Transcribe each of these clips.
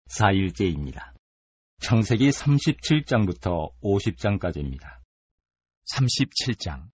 4일째입니다. 창세기 37장부터 50장까지입니다. 37장.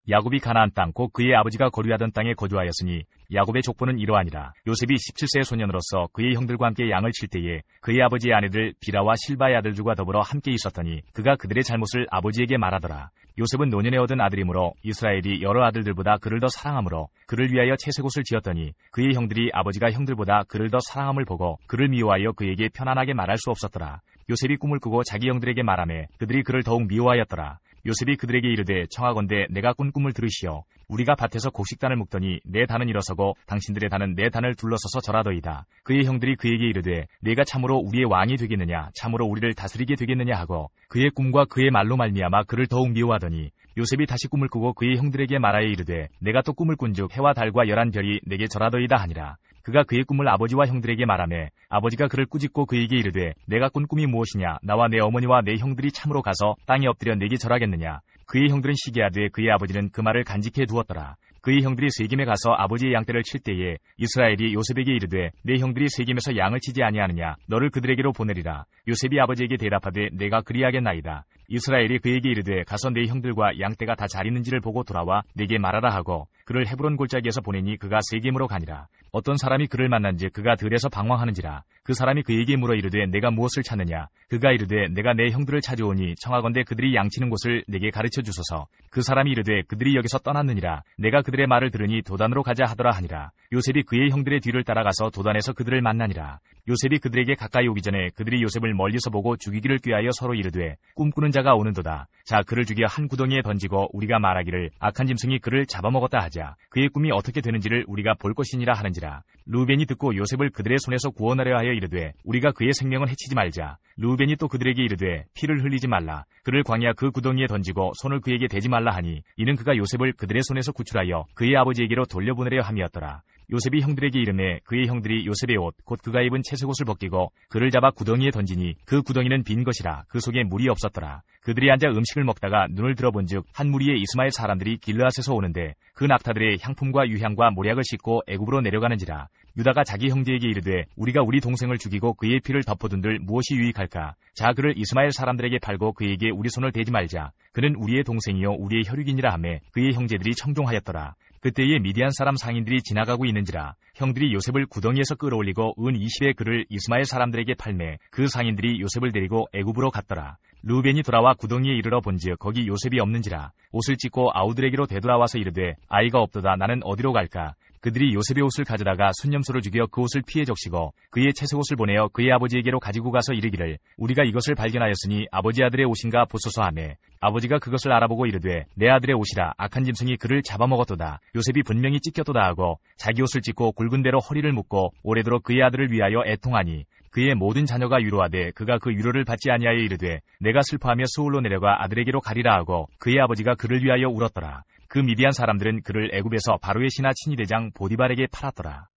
야곱이 가나안 땅 곧 그의 아버지가 거류하던 땅에 거주하였으니 야곱의 족보는 이러하니라. 요셉이 17세의 소년으로서 그의 형들과 함께 양을 칠 때에 그의 아버지의 아내들 비라와 실바의 아들들과 더불어 함께 있었더니 그가 그들의 잘못을 아버지에게 말하더라. 요셉은 노년에 얻은 아들이므로 이스라엘이 여러 아들들보다 그를 더 사랑하므로 그를 위하여 채색옷을 지었더니 그의 형들이 아버지가 형들보다 그를 더 사랑함을 보고 그를 미워하여 그에게 편안하게 말할 수 없었더라. 요셉이 꿈을 꾸고 자기 형들에게 말하매 그들이 그를 더욱 미워하였더라. 요셉이 그들에게 이르되 청하건대 내가 꾼 꿈을 들으시오. 우리가 밭에서 곡식단을 묶더니 내 단은 일어서고 당신들의 단은 내 단을 둘러서서 절하더이다. 그의 형들이 그에게 이르되 내가 참으로 우리의 왕이 되겠느냐 참으로 우리를 다스리게 되겠느냐 하고 그의 꿈과 그의 말로 말미암아 그를 더욱 미워하더니 요셉이 다시 꿈을 꾸고 그의 형들에게 말하여 이르되 내가 또 꿈을 꾼즉 해와 달과 11별이 내게 절하더이다 하니라. 그가 그의 꿈을 아버지와 형들에게 말하매 아버지가 그를 꾸짖고 그에게 이르되 내가 꾼 꿈이 무엇이냐 나와 내 어머니와 내 형들이 참으로 가서 땅에 엎드려 내게 절하겠느냐. 그의 형들은 시기하되 그의 아버지는 그 말을 간직해 두었더라. 그의 형들이 세겜에 가서 아버지의 양떼를 칠 때에 이스라엘이 요셉에게 이르되 내 형들이 세겜에서 양을 치지 아니하느냐 너를 그들에게로 보내리라. 요셉이 아버지에게 대답하되 내가 그리하겠나이다. 이스라엘이 그에게 이르되 가서 내 형들과 양떼가 다 잘 있는지를 보고 돌아와 내게 말하라 하고 그를 헤브론 골짜기에서 보내니 그가 세겜으로 가니라. 어떤 사람이 그를 만난즉 그가 들에서 방황하는지라. 그 사람이 그에게 물어 이르되 내가 무엇을 찾느냐. 그가 이르되 내가 내 형들을 찾아오니 청하건대 그들이 양치는 곳을 내게 가르쳐 주소서. 그 사람이 이르되 그들이 여기서 떠났느니라. 내가 그들의 말을 들으니 도단으로 가자 하더라 하니라. 요셉이 그의 형들의 뒤를 따라가서 도단에서 그들을 만나니라. 요셉이 그들에게 가까이 오기 전에 그들이 요셉을 멀리서 보고 죽이기를 꾀하여 서로 이르되 꿈꾸는 자가 오는도다. 자 그를 죽여 한 구덩이에 던지고 우리가 말하기를 악한 짐승이 그를 잡아먹었다 하자. 그의 꿈이 어떻게 되는지를 우리가 볼 것이니라 하는지라. 르우벤이 듣고 요셉을 그들의 손에서 구원하려 하여 이르되 우리가 그의 생명을 해치지 말자. 르우벤이 또 그들에게 이르되 피를 흘리지 말라. 그를 광야 그 구덩이에 던지고 손을 그에게 대지 말라 하니 이는 그가 요셉을 그들의 손에서 구출하여 그의 아버지에게로 돌려보내려 함이었더라. 요셉이 형들에게 이르매 그의 형들이 요셉의 옷 곧 그가 입은 채색옷을 벗기고 그를 잡아 구덩이에 던지니 그 구덩이는 빈 것이라. 그 속에 물이 없었더라. 그들이 앉아 음식을 먹다가 눈을 들어본즉 한 무리의 이스마엘 사람들이 길르앗에서 오는데 그 낙타들의 향품과 유향과 모략을 싣고 애굽으로 내려가는지라. 유다가 자기 형제에게 이르되 우리가 우리 동생을 죽이고 그의 피를 덮어둔들 무엇이 유익할까. 자 그를 이스마엘 사람들에게 팔고 그에게 우리 손을 대지 말자. 그는 우리의 동생이요 우리의 혈육이니라 하매 그의 형제들이 청종하였더라. 그때에 미디안 사람 상인들이 지나가고 있는지라. 형들이 요셉을 구덩이에서 끌어올리고 은 20의 그를 이스마엘 사람들에게 팔매 그 상인들이 요셉을 데리고 애굽으로 갔더라. 르우벤이 돌아와 구덩이에 이르러 본즉 거기 요셉이 없는지라. 옷을 찢고 아우들에게로 되돌아와서 이르되 아이가 없도다 나는 어디로 갈까. 그들이 요셉의 옷을 가져다가 순념소를 죽여 그 옷을 피해 적시고 그의 채색옷을 보내어 그의 아버지에게로 가지고 가서 이르기를 우리가 이것을 발견하였으니 아버지 아들의 옷인가 보소서 하매 아버지가 그것을 알아보고 이르되 내 아들의 옷이라 악한 짐승이 그를 잡아먹었도다. 요셉이 분명히 찢겼도다 하고 자기 옷을 찢고 굵은 대로 허리를 묶고 오래도록 그의 아들을 위하여 애통하니 그의 모든 자녀가 위로하되 그가 그 위로를 받지 아니하여 이르되 내가 슬퍼하며 스울로 내려가 아들에게로 가리라 하고 그의 아버지가 그를 위하여 울었더라. 그 미디안 사람들은 그를 애굽에서 바로의 신하 친위대장 보디발에게 팔았더라.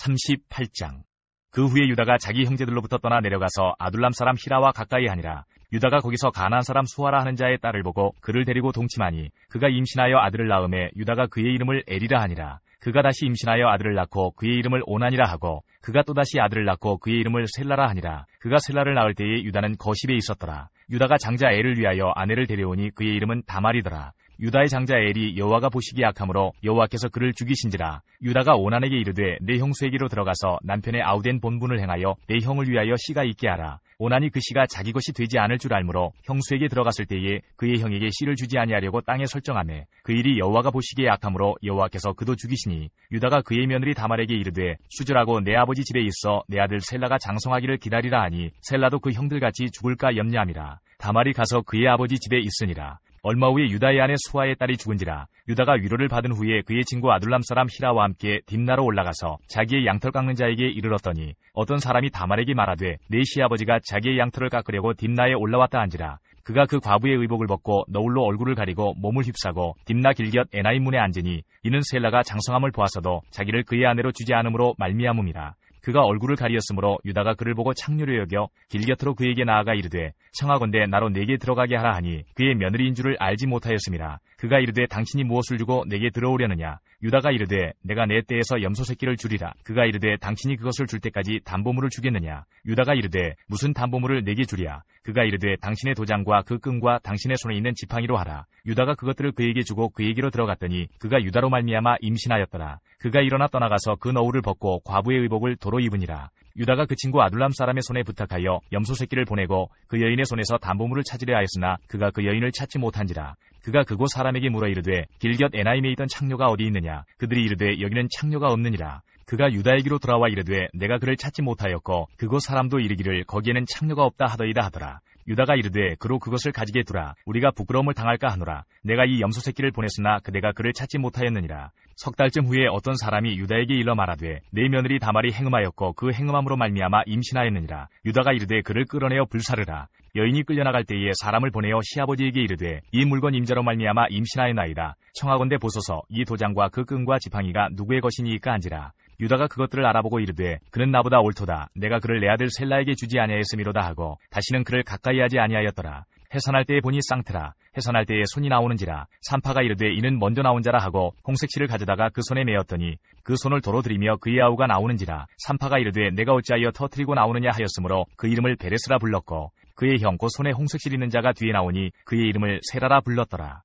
38장. 그 후에 유다가 자기 형제들로부터 떠나 내려가서 아둘람 사람 히라와 가까이 하니라. 유다가 거기서 가나안 사람 수아라 하는 자의 딸을 보고 그를 데리고 동침하니 그가 임신하여 아들을 낳음에 유다가 그의 이름을 에리라 하니라. 그가 다시 임신하여 아들을 낳고 그의 이름을 오난이라 하고 그가 또다시 아들을 낳고 그의 이름을 셀라라 하니라. 그가 셀라를 낳을 때에 유다는 거십에 있었더라. 유다가 장자 엘을 위하여 아내를 데려오니 그의 이름은 다말이더라. 유다의 장자 엘이 여호와가 보시기에 악하므로 여호와께서 그를 죽이신지라. 유다가 오난에게 이르되 내 형수에게로 들어가서 남편의 아우된 본분을 행하여 내 형을 위하여 씨가 있게 하라. 오난이 그 씨가 자기 것이 되지 않을 줄 알므로 형수에게 들어갔을 때에 그의 형에게 씨를 주지 아니하려고 땅에 설정하매 그 일이 여호와가 보시기에 악하므로 여호와께서 그도 죽이시니 유다가 그의 며느리 다말에게 이르되 수절하고 내 아버지 집에 있어 내 아들 셀라가 장성하기를 기다리라 하니 셀라도 그 형들같이 죽을까 염려함이라. 다말이 가서 그의 아버지 집에 있으니라. 얼마 후에 유다의 아내 수아의 딸이 죽은지라. 유다가 위로를 받은 후에 그의 친구 아둘람 사람 히라와 함께 딥나로 올라가서 자기의 양털 깎는 자에게 이르렀더니 어떤 사람이 다말에게 말하되 내 시아버지가 자기의 양털을 깎으려고 딥나에 올라왔다 한지라. 그가 그 과부의 의복을 벗고 너울로 얼굴을 가리고 몸을 휩싸고 딥나 길곁 에나임 문에 앉으니 이는 셀라가 장성함을 보았어도 자기를 그의 아내로 주지 않음으로 말미암음이라. 그가 얼굴을 가리었으므로 유다가 그를 보고 창녀로 여겨 길곁으로 그에게 나아가 이르되 청하건대 나로 내게 들어가게 하라 하니 그의 며느리인 줄을 알지 못하였음이라. 그가 이르되 당신이 무엇을 주고 내게 들어오려느냐. 유다가 이르되 내가 내 떼에서 염소 새끼를 주리라. 그가 이르되 당신이 그것을 줄 때까지 담보물을 주겠느냐. 유다가 이르되 무슨 담보물을 내게 주랴. 그가 이르되 당신의 도장과 그 끈과 당신의 손에 있는 지팡이로 하라. 유다가 그것들을 그에게 주고 그에게로 들어갔더니 그가 유다로 말미암아 임신하였더라. 그가 일어나 떠나가서 그 너울을 벗고 과부의 의복을 도로 입으니라. 유다가 그 친구 아둘람 사람의 손에 부탁하여 염소 새끼를 보내고 그 여인의 손에서 담보물을 찾으려 하였으나 그가 그 여인을 찾지 못한지라. 그가 그곳 사람에게 물어 이르되 길곁 에나임에 있던 창녀가 어디 있느냐. 그들이 이르되 여기는 창녀가 없느니라. 그가 유다에게로 돌아와 이르되 내가 그를 찾지 못하였고 그곳 사람도 이르기를 거기에는 창녀가 없다 하더이다 하더라. 유다가 이르되 그로 그것을 가지게 두라. 우리가 부끄러움을 당할까 하노라. 내가 이 염소 새끼를 보냈으나 그대가 그를 찾지 못하였느니라. 석 달쯤 후에 어떤 사람이 유다에게 일러 말하되 내 며느리 다말이 행음하였고 그 행음함으로 말미암아 임신하였느니라. 유다가 이르되 그를 끌어내어 불사르라. 여인이 끌려나갈 때에 사람을 보내어 시아버지에게 이르되 이 물건 임자로 말미암아 임신하였나이다. 청하건대 보소서 이 도장과 그 끈과 지팡이가 누구의 것이니이까 한지라. 유다가 그것들을 알아보고 이르되 그는 나보다 옳도다. 내가 그를 내 아들 셀라에게 주지 아니하였음이로다 하고 다시는 그를 가까이 하지 아니하였더라. 해산할 때에 보니 쌍트라. 해산할 때에 손이 나오는지라. 산파가 이르되 이는 먼저 나온 자라 하고 홍색실을 가져다가 그 손에 메었더니 그 손을 도로 들이며 그의 아우가 나오는지라. 산파가 이르되 내가 어찌하여 터뜨리고 나오느냐 하였으므로 그 이름을 베레스라 불렀고 그의 형 곧 손에 홍색실 있는 자가 뒤에 나오니 그의 이름을 세라라 불렀더라.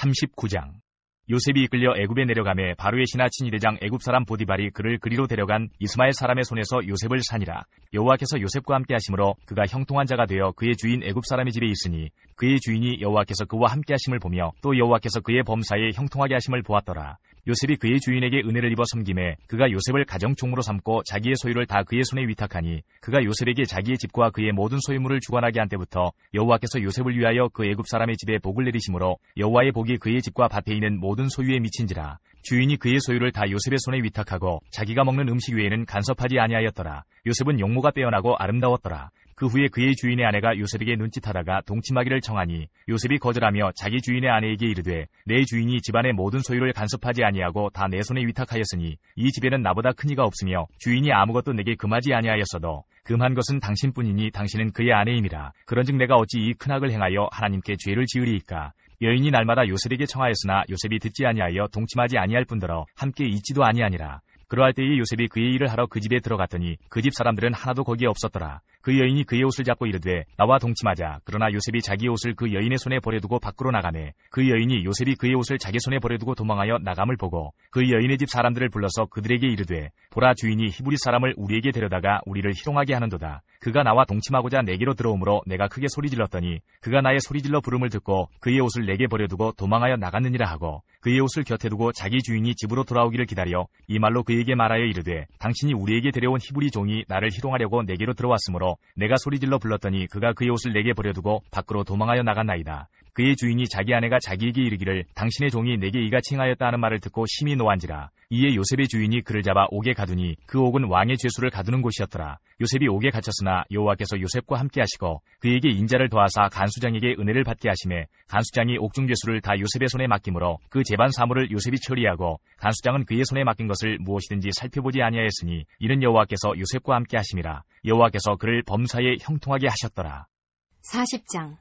39장 요셉이 이끌려 애굽에 내려가매 바로의 신하 친위대장 애굽 사람 보디발이 그를 그리로 데려간 이스마엘 사람의 손에서 요셉을 산이라. 여호와께서 요셉과 함께 하심으로 그가 형통한 자가 되어 그의 주인 애굽 사람의 집에 있으니 그의 주인이 여호와께서 그와 함께 하심을 보며 또 여호와께서 그의 범사에 형통하게 하심을 보았더라. 요셉이 그의 주인에게 은혜를 입어 섬김에 그가 요셉을 가정 총무로 삼고 자기의 소유를 다 그의 손에 위탁하니 그가 요셉에게 자기의 집과 그의 모든 소유물을 주관하게 한 때부터 여호와께서 요셉을 위하여 그 애굽 사람의 집에 복을 내리심으로 여호와의 복이 그의 집과 밭에 있는 모든 소유에 미친지라. 주인이 그의 소유를 다 요셉의 손에 위탁하고 자기가 먹는 음식 외에는 간섭하지 아니하였더라. 요셉은 용모가 빼어나고 아름다웠더라. 그 후에 그의 주인의 아내가 요셉에게 눈짓하다가 동침하기를 청하니 요셉이 거절하며 자기 주인의 아내에게 이르되 내 주인이 집안의 모든 소유를 간섭하지 아니하고 다 내 손에 위탁하였으니 이 집에는 나보다 큰 이가 없으며 주인이 아무것도 내게 금하지 아니하였어도 금한 것은 당신뿐이니 당신은 그의 아내임이라. 그런즉 내가 어찌 이 큰 악을 행하여 하나님께 죄를 지으리이까. 여인이 날마다 요셉에게 청하였으나 요셉이 듣지 아니하여 동침하지 아니할 뿐더러 함께 있지도 아니하니라. 그러할 때에 요셉이 그의 일을 하러 그 집에 들어갔더니 그 집 사람들은 하나도 거기에 없었더라. 그 여인이 그의 옷을 잡고 이르되 나와 동침하자. 그러나 요셉이 자기의 옷을 그 여인의 손에 버려두고 밖으로 나가매 그 여인이 요셉이 그의 옷을 자기 손에 버려두고 도망하여 나감을 보고 그 여인의 집 사람들을 불러서 그들에게 이르되 보라 주인이 히브리 사람을 우리에게 데려다가 우리를 희롱하게 하는도다. 그가 나와 동침하고자 내게로 들어오므로 내가 크게 소리질렀더니 그가 나의 소리질러 부름을 듣고 그의 옷을 내게 버려두고 도망하여 나갔느니라 하고 그의 옷을 곁에 두고 자기 주인이 집으로 돌아오기를 기다려 이 말로 그에게 말하여 이르되 당신이 우리에게 데려온 히브리 종이 나를 희롱하려고 내게로 들어왔으므로 내가 소리질러 불렀더니 그가 그의 옷을 내게 버려두고 밖으로 도망하여 나갔나이다. 그의 주인이 자기 아내가 자기에게 이르기를 당신의 종이 내게 이같이 행하였다 하는 말을 듣고 심히 노한지라. 이에 요셉의 주인이 그를 잡아 옥에 가두니 그 옥은 왕의 죄수를 가두는 곳이었더라. 요셉이 옥에 갇혔으나 여호와께서 요셉과 함께 하시고 그에게 인자를 더하사 간수장에게 은혜를 받게 하시매 간수장이 옥중 죄수를 다 요셉의 손에 맡기므로 그 재반 사물을 요셉이 처리하고 간수장은 그의 손에 맡긴 것을 무엇이든지 살펴보지 아니하였으니 이는 여호와께서 요셉과 함께 하심이라. 여호와께서 그를 범사에 형통하게 하셨더라. 40장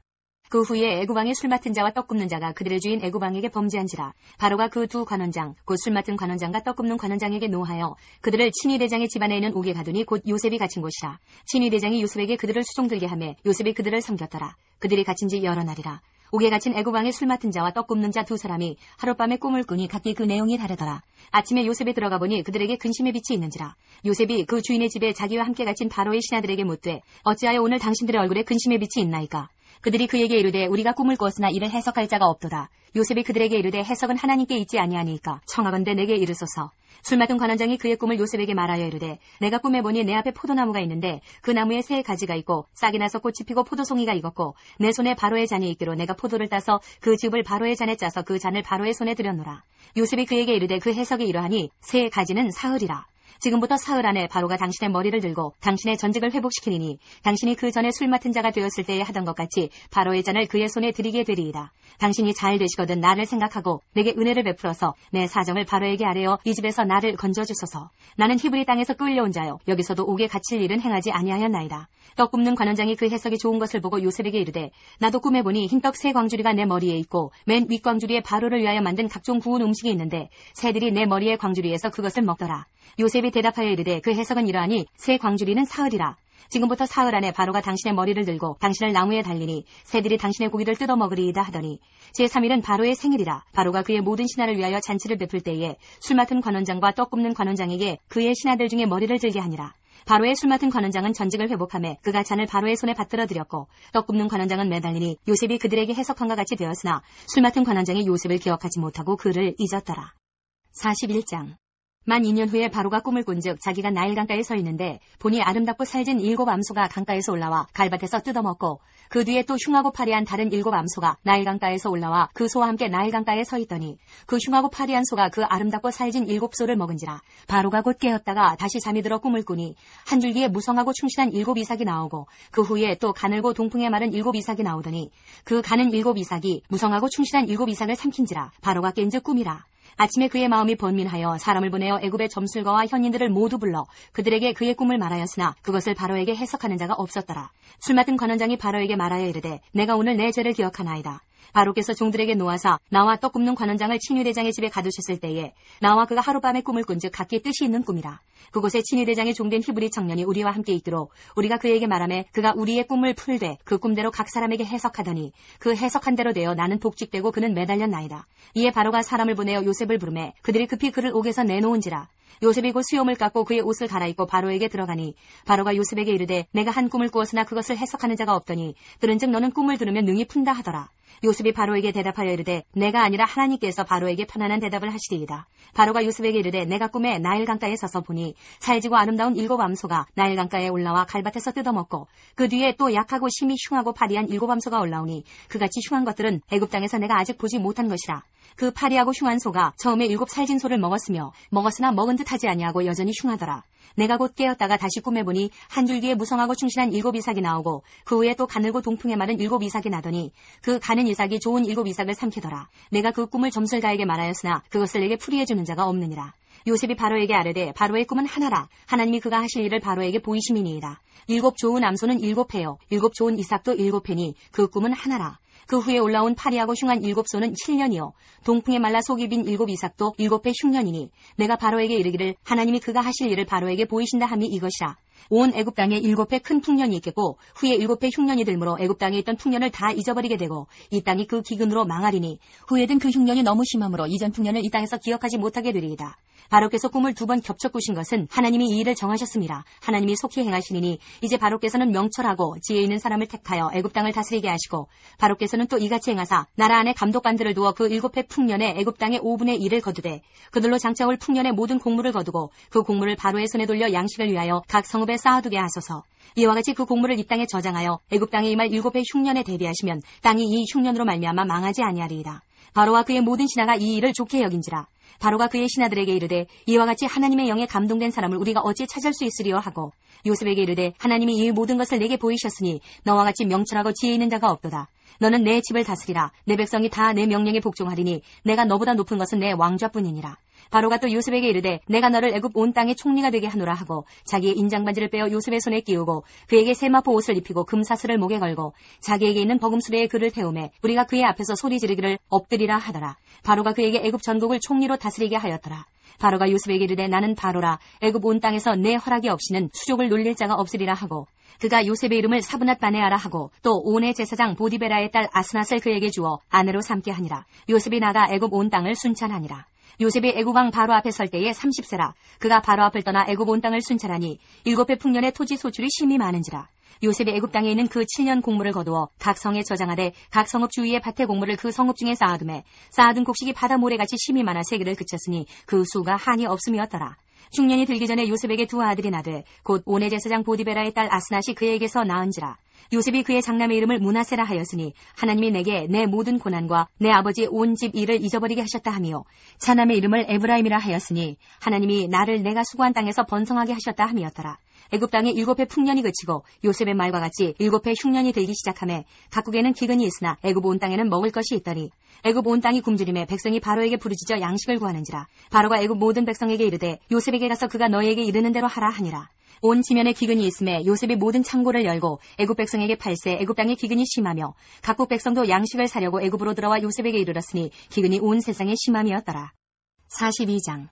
그 후에 애굽왕의 술 맡은 자와 떡 굽는 자가 그들의 주인 애굽왕에게 범죄한지라. 바로가 그 두 관원장 곧 술 맡은 관원장과 떡 굽는 관원장에게 노하여 그들을 친위대장의 집안에 있는 옥에 가두니 곧 요셉이 갇힌 곳이라. 친위대장이 요셉에게 그들을 수종들게 하매 요셉이 그들을 섬겼더라. 그들이 갇힌 지 여러 날이라. 옥에 갇힌 애굽왕의 술 맡은 자와 떡 굽는 자 두 사람이 하룻밤에 꿈을 꾸니 각기 그 내용이 다르더라. 아침에 요셉에 들어가 보니 그들에게 근심의 빛이 있는지라. 요셉이 그 주인의 집에 자기와 함께 갇힌 바로의 신하들에게 묻되 어찌하여 오늘 당신들의 얼굴에 근심의 빛이 있나이까. 그들이 그에게 이르되 우리가 꿈을 꾸었으나 이를 해석할 자가 없도다. 요셉이 그들에게 이르되 해석은 하나님께 있지 아니하니까 청하건대 내게 이르소서. 술 맡은 관원장이 그의 꿈을 요셉에게 말하여 이르되 내가 꿈에 보니 내 앞에 포도나무가 있는데 그 나무에 새 가지가 있고 싹이 나서 꽃이 피고 포도송이가 익었고 내 손에 바로의 잔이 있기로 내가 포도를 따서 그 즙을 바로의 잔에 짜서 그 잔을 바로의 손에 들였노라. 요셉이 그에게 이르되 그 해석이 이러하니 새 가지는 사흘이라. 지금부터 사흘 안에 바로가 당신의 머리를 들고 당신의 전직을 회복시키리니 당신이 그 전에 술 맡은 자가 되었을 때에 하던 것 같이 바로의 잔을 그의 손에 드리게 되리이다. 당신이 잘 되시거든 나를 생각하고 내게 은혜를 베풀어서 내 사정을 바로에게 아뢰어 이 집에서 나를 건져주소서. 나는 히브리 땅에서 끌려온 자요 여기서도 옥에 갇힐 일은 행하지 아니하였나이다. 떡 굽는 관원장이 그 해석이 좋은 것을 보고 요셉에게 이르되 나도 꿈에 보니 흰떡 세 광주리가 내 머리에 있고 맨 윗광주리에 바로를 위하여 만든 각종 구운 음식이 있는데 새들이 내 머리의 광주리에서 그것을 먹더라. 요셉이 대답하여 이르되 그 해석은 이러하니 새 광주리는 사흘이라. 지금부터 사흘 안에 바로가 당신의 머리를 들고 당신을 나무에 달리니 새들이 당신의 고기를 뜯어 먹으리이다 하더니 제3일은 바로의 생일이라. 바로가 그의 모든 신하를 위하여 잔치를 베풀 때에 술 맡은 관원장과 떡 굽는 관원장에게 그의 신하들 중에 머리를 들게 하니라. 바로의 술 맡은 관원장은 전직을 회복하며 그가 잔을 바로의 손에 받들어 드렸고 떡 굽는 관원장은 매달리니 요셉이 그들에게 해석한과 같이 되었으나 술 맡은 관원장이 요셉을 기억하지 못하고 그를 잊었더라. 41장. 만 2년 후에 바로가 꿈을 꾼즉 자기가 나일 강가에 서 있는데 보니 아름답고 살진 7 암소가 강가에서 올라와 갈밭에서 뜯어먹고 그 뒤에 또 흉하고 파리한 다른 7 암소가 나일 강가에서 올라와 그 소와 함께 나일 강가에 서 있더니 그 흉하고 파리한 소가 그 아름답고 살진 7 소를 먹은지라. 바로가 곧 깨었다가 다시 잠이 들어 꿈을 꾸니 한 줄기에 무성하고 충실한 7 이삭이 나오고 그 후에 또 가늘고 동풍에 마른 7 이삭이 나오더니 그 가는 7 이삭이 무성하고 충실한 7 이삭을 삼킨지라. 바로가 깬즉 꿈이라. 아침에 그의 마음이 번민하여 사람을 보내어 애굽의 점술가와 현인들을 모두 불러 그들에게 그의 꿈을 말하였으나 그것을 바로에게 해석하는 자가 없었더라. 술 맡은 관원장이 바로에게 말하여 이르되 내가 오늘 내 죄를 기억하나이다. 바로께서 종들에게 놓아사 나와 떡 굽는 관원장을 친위대장의 집에 가두셨을 때에 나와 그가 하룻밤에 꿈을 꾼즉 각기 뜻이 있는 꿈이라. 그곳에 친위대장의 종된 히브리 청년이 우리와 함께 있도록 우리가 그에게 말하매 그가 우리의 꿈을 풀되 그 꿈대로 각 사람에게 해석하더니 그 해석한 대로 되어 나는 복직되고 그는 매달렸나이다. 이에 바로가 사람을 보내어 요셉을 부르매 그들이 급히 그를 옥에서 내놓은지라. 요셉이 곧 수염을 깎고 그의 옷을 갈아입고 바로에게 들어가니 바로가 요셉에게 이르되 내가 한 꿈을 꾸었으나 그것을 해석하는 자가 없더니 들은즉 너는 꿈을 들으면 능히 푼다 하더라. 요셉이 바로에게 대답하여 이르되 내가 아니라 하나님께서 바로에게 편안한 대답을 하시리이다. 바로가 요셉에게 이르되 내가 꿈에 나일 강가에 서서 보니 살지고 아름다운 7 암소가 나일 강가에 올라와 갈밭에서 뜯어먹고 그 뒤에 또 약하고 심히 흉하고 파리한 7 암소가 올라오니 그같이 흉한 것들은 애굽 땅에서 내가 아직 보지 못한 것이라. 그 파리하고 흉한 소가 처음에 7 살진 소를 먹었으나 먹은 듯 하지 아니하고 여전히 흉하더라. 내가 곧 깨었다가 다시 꿈에 보니 한 줄기에 무성하고 충실한 7 이삭이 나오고 그 후에 또 가늘고 동풍에 마른 7 이삭이 나더니 그 가는 이삭이 좋은 7 이삭을 삼키더라. 내가 그 꿈을 점술가에게 말하였으나 그것을 내게 풀이해 주는 자가 없느니라. 요셉이 바로에게 아뢰되 바로의 꿈은 하나라. 하나님이 그가 하실 일을 바로에게 보이심이니이다. 7 좋은 암소는 7 패요 7 좋은 이삭도 7 패니 그 꿈은 하나라. 그 후에 올라온 파리하고 흉한 7 소는 7년이요 동풍에 말라 속이 빈 7 이삭도 7배 흉년이니 내가 바로에게 이르기를 하나님이 그가 하실 일을 바로에게 보이신다 함이 이것이라. 온 애굽 땅에 7배 큰 풍년이 있겠고 후에 7배 흉년이 들므로 애굽 땅에 있던 풍년을 다 잊어버리게 되고 이 땅이 그 기근으로 망하리니 후에 든 그 흉년이 너무 심함으로 이전 풍년을 이 땅에서 기억하지 못하게 되리이다. 바로께서 꿈을 2번 겹쳐 꾸신 것은 하나님이 이 일을 정하셨습니다. 하나님이 속히 행하시니니 이제 바로께서는 명철하고 지혜 있는 사람을 택하여 애굽 땅을 다스리게 하시고 바로께서는 또 이같이 행하사 나라 안에 감독관들을 두어 그 7회 풍년에 애굽 땅의 5분의 1을 거두되 그들로 장차올 풍년의 모든 곡물을 거두고 그 곡물을 바로의 손에 돌려 양식을 위하여 각 성읍에 쌓아두게 하소서. 이와 같이 그 곡물을 이 땅에 저장하여 애굽 땅에 임할 7회 흉년에 대비하시면 땅이 이 흉년으로 말미암아 망하지 아니하리이다. 바로와 그의 모든 신하가 이 일을 좋게 여긴지라. 바로가 그의 신하들에게 이르되 이와 같이 하나님의 영에 감동된 사람을 우리가 어찌 찾을 수 있으리요 하고 요셉에게 이르되 하나님이 이 모든 것을 내게 보이셨으니 너와 같이 명철하고 지혜 있는 자가 없도다. 너는 내 집을 다스리라. 내 백성이 다 내 명령에 복종하리니 내가 너보다 높은 것은 내 왕좌뿐이니라. 바로가 또 요셉에게 이르되 내가 너를 애굽 온 땅의 총리가 되게 하노라 하고 자기의 인장반지를 빼어 요셉의 손에 끼우고 그에게 세마포 옷을 입히고 금사슬을 목에 걸고 자기에게 있는 버금수레에 그를 태우매 우리가 그의 앞에서 소리 지르기를 엎드리라 하더라. 바로가 그에게 애굽 전국을 총리로 다스리게 하였더라. 바로가 요셉에게 이르되 나는 바로라. 애굽 온 땅에서 내 허락이 없이는 수족을 놀릴 자가 없으리라 하고 그가 요셉의 이름을 사브낫 바네아라 하고 또 온의 제사장 보디베라의 딸 아스낫을 그에게 주어 아내로 삼게 하니라. 요셉이 나가 애굽 온 땅을 순찰하니라. 요셉이 애굽 왕 바로 앞에 설 때에 30세라. 그가 바로 앞을 떠나 애굽 온 땅을 순찰하니 7배 풍년의 토지 소출이 심히 많은지라. 요셉이 애굽 땅에 있는 그 7년 곡물을 거두어 각 성에 저장하되 각 성읍 주위의 밭의 곡물을 그 성읍 중에 쌓아두매 쌓아둔 곡식이 바다 모래같이 심히 많아 세기를 그쳤으니 그 수가 한이 없음이었더라. 흉년이 들기 전에 요셉에게 2 아들이 나되 곧 온의 제사장 보디베라의 딸 아스낫이 그에게서 낳은지라. 요셉이 그의 장남의 이름을 므낫세라 하였으니 하나님이 내게 내 모든 고난과 내 아버지 온 집 일을 잊어버리게 하셨다 하며 차남의 이름을 에브라임이라 하였으니 하나님이 나를 내가 수고한 땅에서 번성하게 하셨다 함이었더라. 애굽 땅에 7해 풍년이 그치고 요셉의 말과 같이 7해 흉년이 들기 시작하매 각국에는 기근이 있으나 애굽 온 땅에는 먹을 것이 있더니 애굽 온 땅이 굶주림에 백성이 바로에게 부르짖어 양식을 구하는지라. 바로가 애굽 모든 백성에게 이르되 요셉에게 가서 그가 너희에게 이르는 대로 하라 하니라. 온 지면에 기근이 있음에 요셉이 모든 창고를 열고 애굽 백성에게 팔세 애굽 땅에 기근이 심하며 각국 백성도 양식을 사려고 애굽으로 들어와 요셉에게 이르렀으니 기근이 온 세상에 심함이었더라. 42장.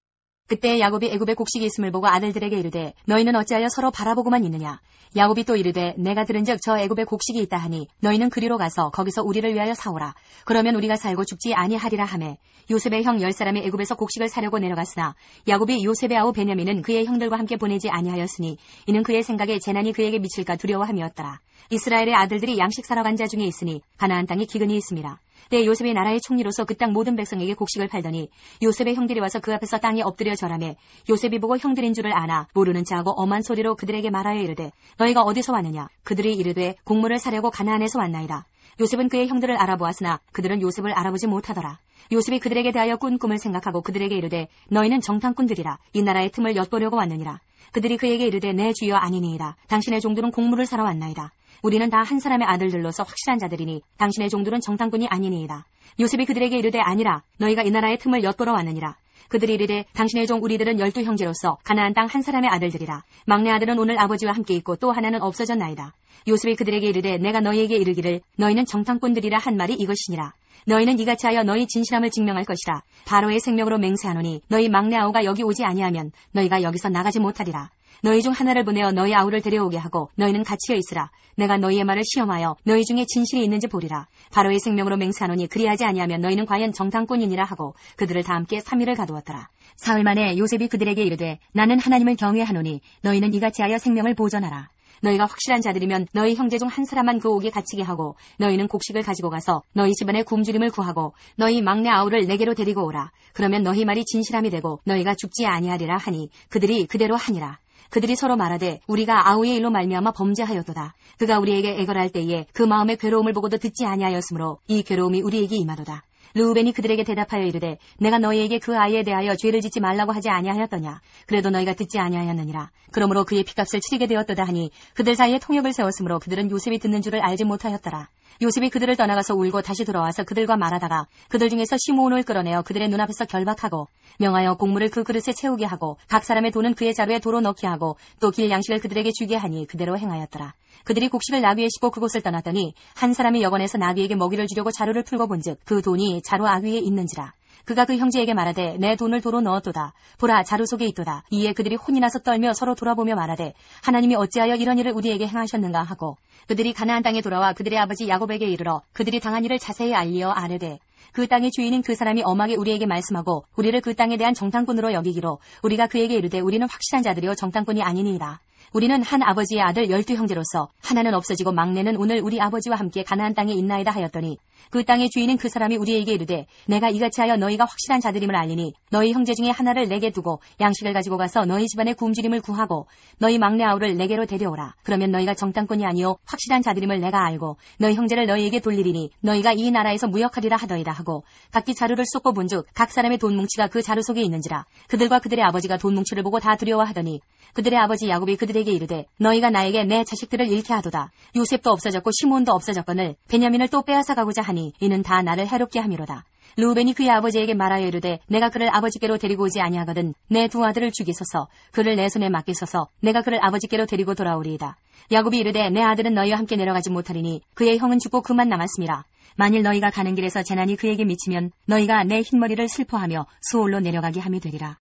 그때 야곱이 애굽에 곡식이 있음을 보고 아들들에게 이르되 너희는 어찌하여 서로 바라보고만 있느냐. 야곱이 또 이르되 내가 들은즉 저 애굽에 곡식이 있다 하니 너희는 그리로 가서 거기서 우리를 위하여 사오라. 그러면 우리가 살고 죽지 아니하리라 하매 요셉의 형 10사람이 애굽에서 곡식을 사려고 내려갔으나 야곱이 요셉의 아우 베냐민은 그의 형들과 함께 보내지 아니하였으니 이는 그의 생각에 재난이 그에게 미칠까 두려워함이었더라. 이스라엘의 아들들이 양식 사러 간 자 중에 있으니 가나안 땅에 기근이 있음이라. 때 요셉이 나라의 총리로서 그 땅 모든 백성에게 곡식을 팔더니 요셉의 형들이 와서 그 앞에서 땅에 엎드려 절하매 요셉이 보고 형들인 줄을 아나 모르는 자하고 엄한 소리로 그들에게 말하여 이르되 너희가 어디서 왔느냐. 그들이 이르되 곡물을 사려고 가나안에서 왔나이다. 요셉은 그의 형들을 알아보았으나 그들은 요셉을 알아보지 못하더라. 요셉이 그들에게 대하여 꾼 꿈을 생각하고 그들에게 이르되 너희는 정탐꾼들이라 이 나라의 틈을 엿보려고 왔느니라. 그들이 그에게 이르되 내 주여 아니니이다. 당신의 종들은 곡물을 사러 왔나이다. 우리는 다 한 사람의 아들들로서 확실한 자들이니 당신의 종들은 정탐꾼이 아니니이다. 요셉이 그들에게 이르되 아니라 너희가 이 나라의 틈을 엿보러 왔느니라. 그들이 이르되 당신의 종 우리들은 12형제로서 가나안 땅 한 사람의 아들들이라. 막내 아들은 오늘 아버지와 함께 있고 또 하나는 없어졌나이다. 요셉이 그들에게 이르되 내가 너희에게 이르기를 너희는 정탐꾼들이라 한 말이 이것이니라. 너희는 이같이 하여 너희 진실함을 증명할 것이라. 바로의 생명으로 맹세하노니 너희 막내 아우가 여기 오지 아니하면 너희가 여기서 나가지 못하리라. 너희 중 하나를 보내어 너희 아우를 데려오게 하고 너희는 같이여 있으라. 내가 너희의 말을 시험하여 너희 중에 진실이 있는지 보리라. 바로의 생명으로 맹세하노니 그리하지 아니하면 너희는 과연 정탐꾼이니라 하고 그들을 다 함께 3일을 가두었더라. 사흘 만에 요셉이 그들에게 이르되 나는 하나님을 경외하노니 너희는 이같이 하여 생명을 보존하라. 너희가 확실한 자들이면 너희 형제 중 한 사람만 그 옥에 갇히게 하고 너희는 곡식을 가지고 가서 너희 집안의 굶주림을 구하고 너희 막내 아우를 내게로 데리고 오라. 그러면 너희 말이 진실함이 되고 너희가 죽지 아니하리라 하니 그들이 그대로 하니라. 그들이 서로 말하되 우리가 아우의 일로 말미암아 범죄하였도다. 그가 우리에게 애걸할 때에 그 마음의 괴로움을 보고도 듣지 아니하였으므로 이 괴로움이 우리에게 임하도다. 르우벤이 그들에게 대답하여 이르되 내가 너희에게 그 아이에 대하여 죄를 짓지 말라고 하지 아니하였더냐. 그래도 너희가 듣지 아니하였느니라. 그러므로 그의 피값을 치르게 되었도다 하니 그들 사이에 통역을 세웠으므로 그들은 요셉이 듣는 줄을 알지 못하였더라. 요셉이 그들을 떠나가서 울고 다시 돌아와서 그들과 말하다가 그들 중에서 시므온을 끌어내어 그들의 눈앞에서 결박하고 명하여 곡물을 그 그릇에 채우게 하고 각 사람의 돈은 그의 자루에 도로 넣게 하고 또 길 양식을 그들에게 주게 하니 그대로 행하였더라. 그들이 곡식을 나귀에 싣고 그곳을 떠났더니 한 사람이 여관에서 나귀에게 먹이를 주려고 자루를 풀고 본즉 그 돈이 자루 아귀에 있는지라. 그가 그 형제에게 말하되 내 돈을 도로 넣었도다. 보라 자루 속에 있도다. 이에 그들이 혼이 나서 떨며 서로 돌아보며 말하되 하나님이 어찌하여 이런 일을 우리에게 행하셨는가 하고 그들이 가나안 땅에 돌아와 그들의 아버지 야곱에게 이르러 그들이 당한 일을 자세히 알리어 아뢰되 그 땅의 주인인 그 사람이 엄하게 우리에게 말씀하고 우리를 그 땅에 대한 정탐꾼으로 여기기로 우리가 그에게 이르되 우리는 확실한 자들이요 정탐꾼이 아니니이다. 우리는 한 아버지의 아들 12형제로서 하나는 없어지고 막내는 오늘 우리 아버지와 함께 가나안 땅에 있나이다 하였더니 그 땅의 주인인 그 사람이 우리에게 이르되 내가 이같이 하여 너희가 확실한 자들임을 알리니 너희 형제 중에 하나를 내게 두고 양식을 가지고 가서 너희 집안의 굶주림을 구하고 너희 막내 아우를 내게로 데려오라. 그러면 너희가 정탐꾼이 아니요 확실한 자들임을 내가 알고 너희 형제를 너희에게 돌리리니 너희가 이 나라에서 무역하리라 하더이다 하고 각기 자루를 쏟고 본즉 각 사람의 돈 뭉치가 그 자루 속에 있는지라. 그들과 그들의 아버지가 돈 뭉치를 보고 다 두려워하더니 그들의 아버지 야곱이 그들에게 이르되 너희가 나에게 내 자식들을 잃게 하도다. 요셉도 없어졌고 시몬도 없어졌거늘 베냐민을 또 빼앗아 가고자 하니 이는 다 나를 해롭게 함이로다. 르우벤이 그의 아버지에게 말하여 이르되 내가 그를 아버지께로 데리고 오지 아니하거든 내 두 아들을 죽이소서. 그를 내 손에 맡기소서. 내가 그를 아버지께로 데리고 돌아오리이다. 야곱이 이르되 내 아들은 너희와 함께 내려가지 못하리니 그의 형은 죽고 그만 남았음이라. 만일 너희가 가는 길에서 재난이 그에게 미치면 너희가 내 흰머리를 슬퍼하며 수올로 내려가게 함이 되리라.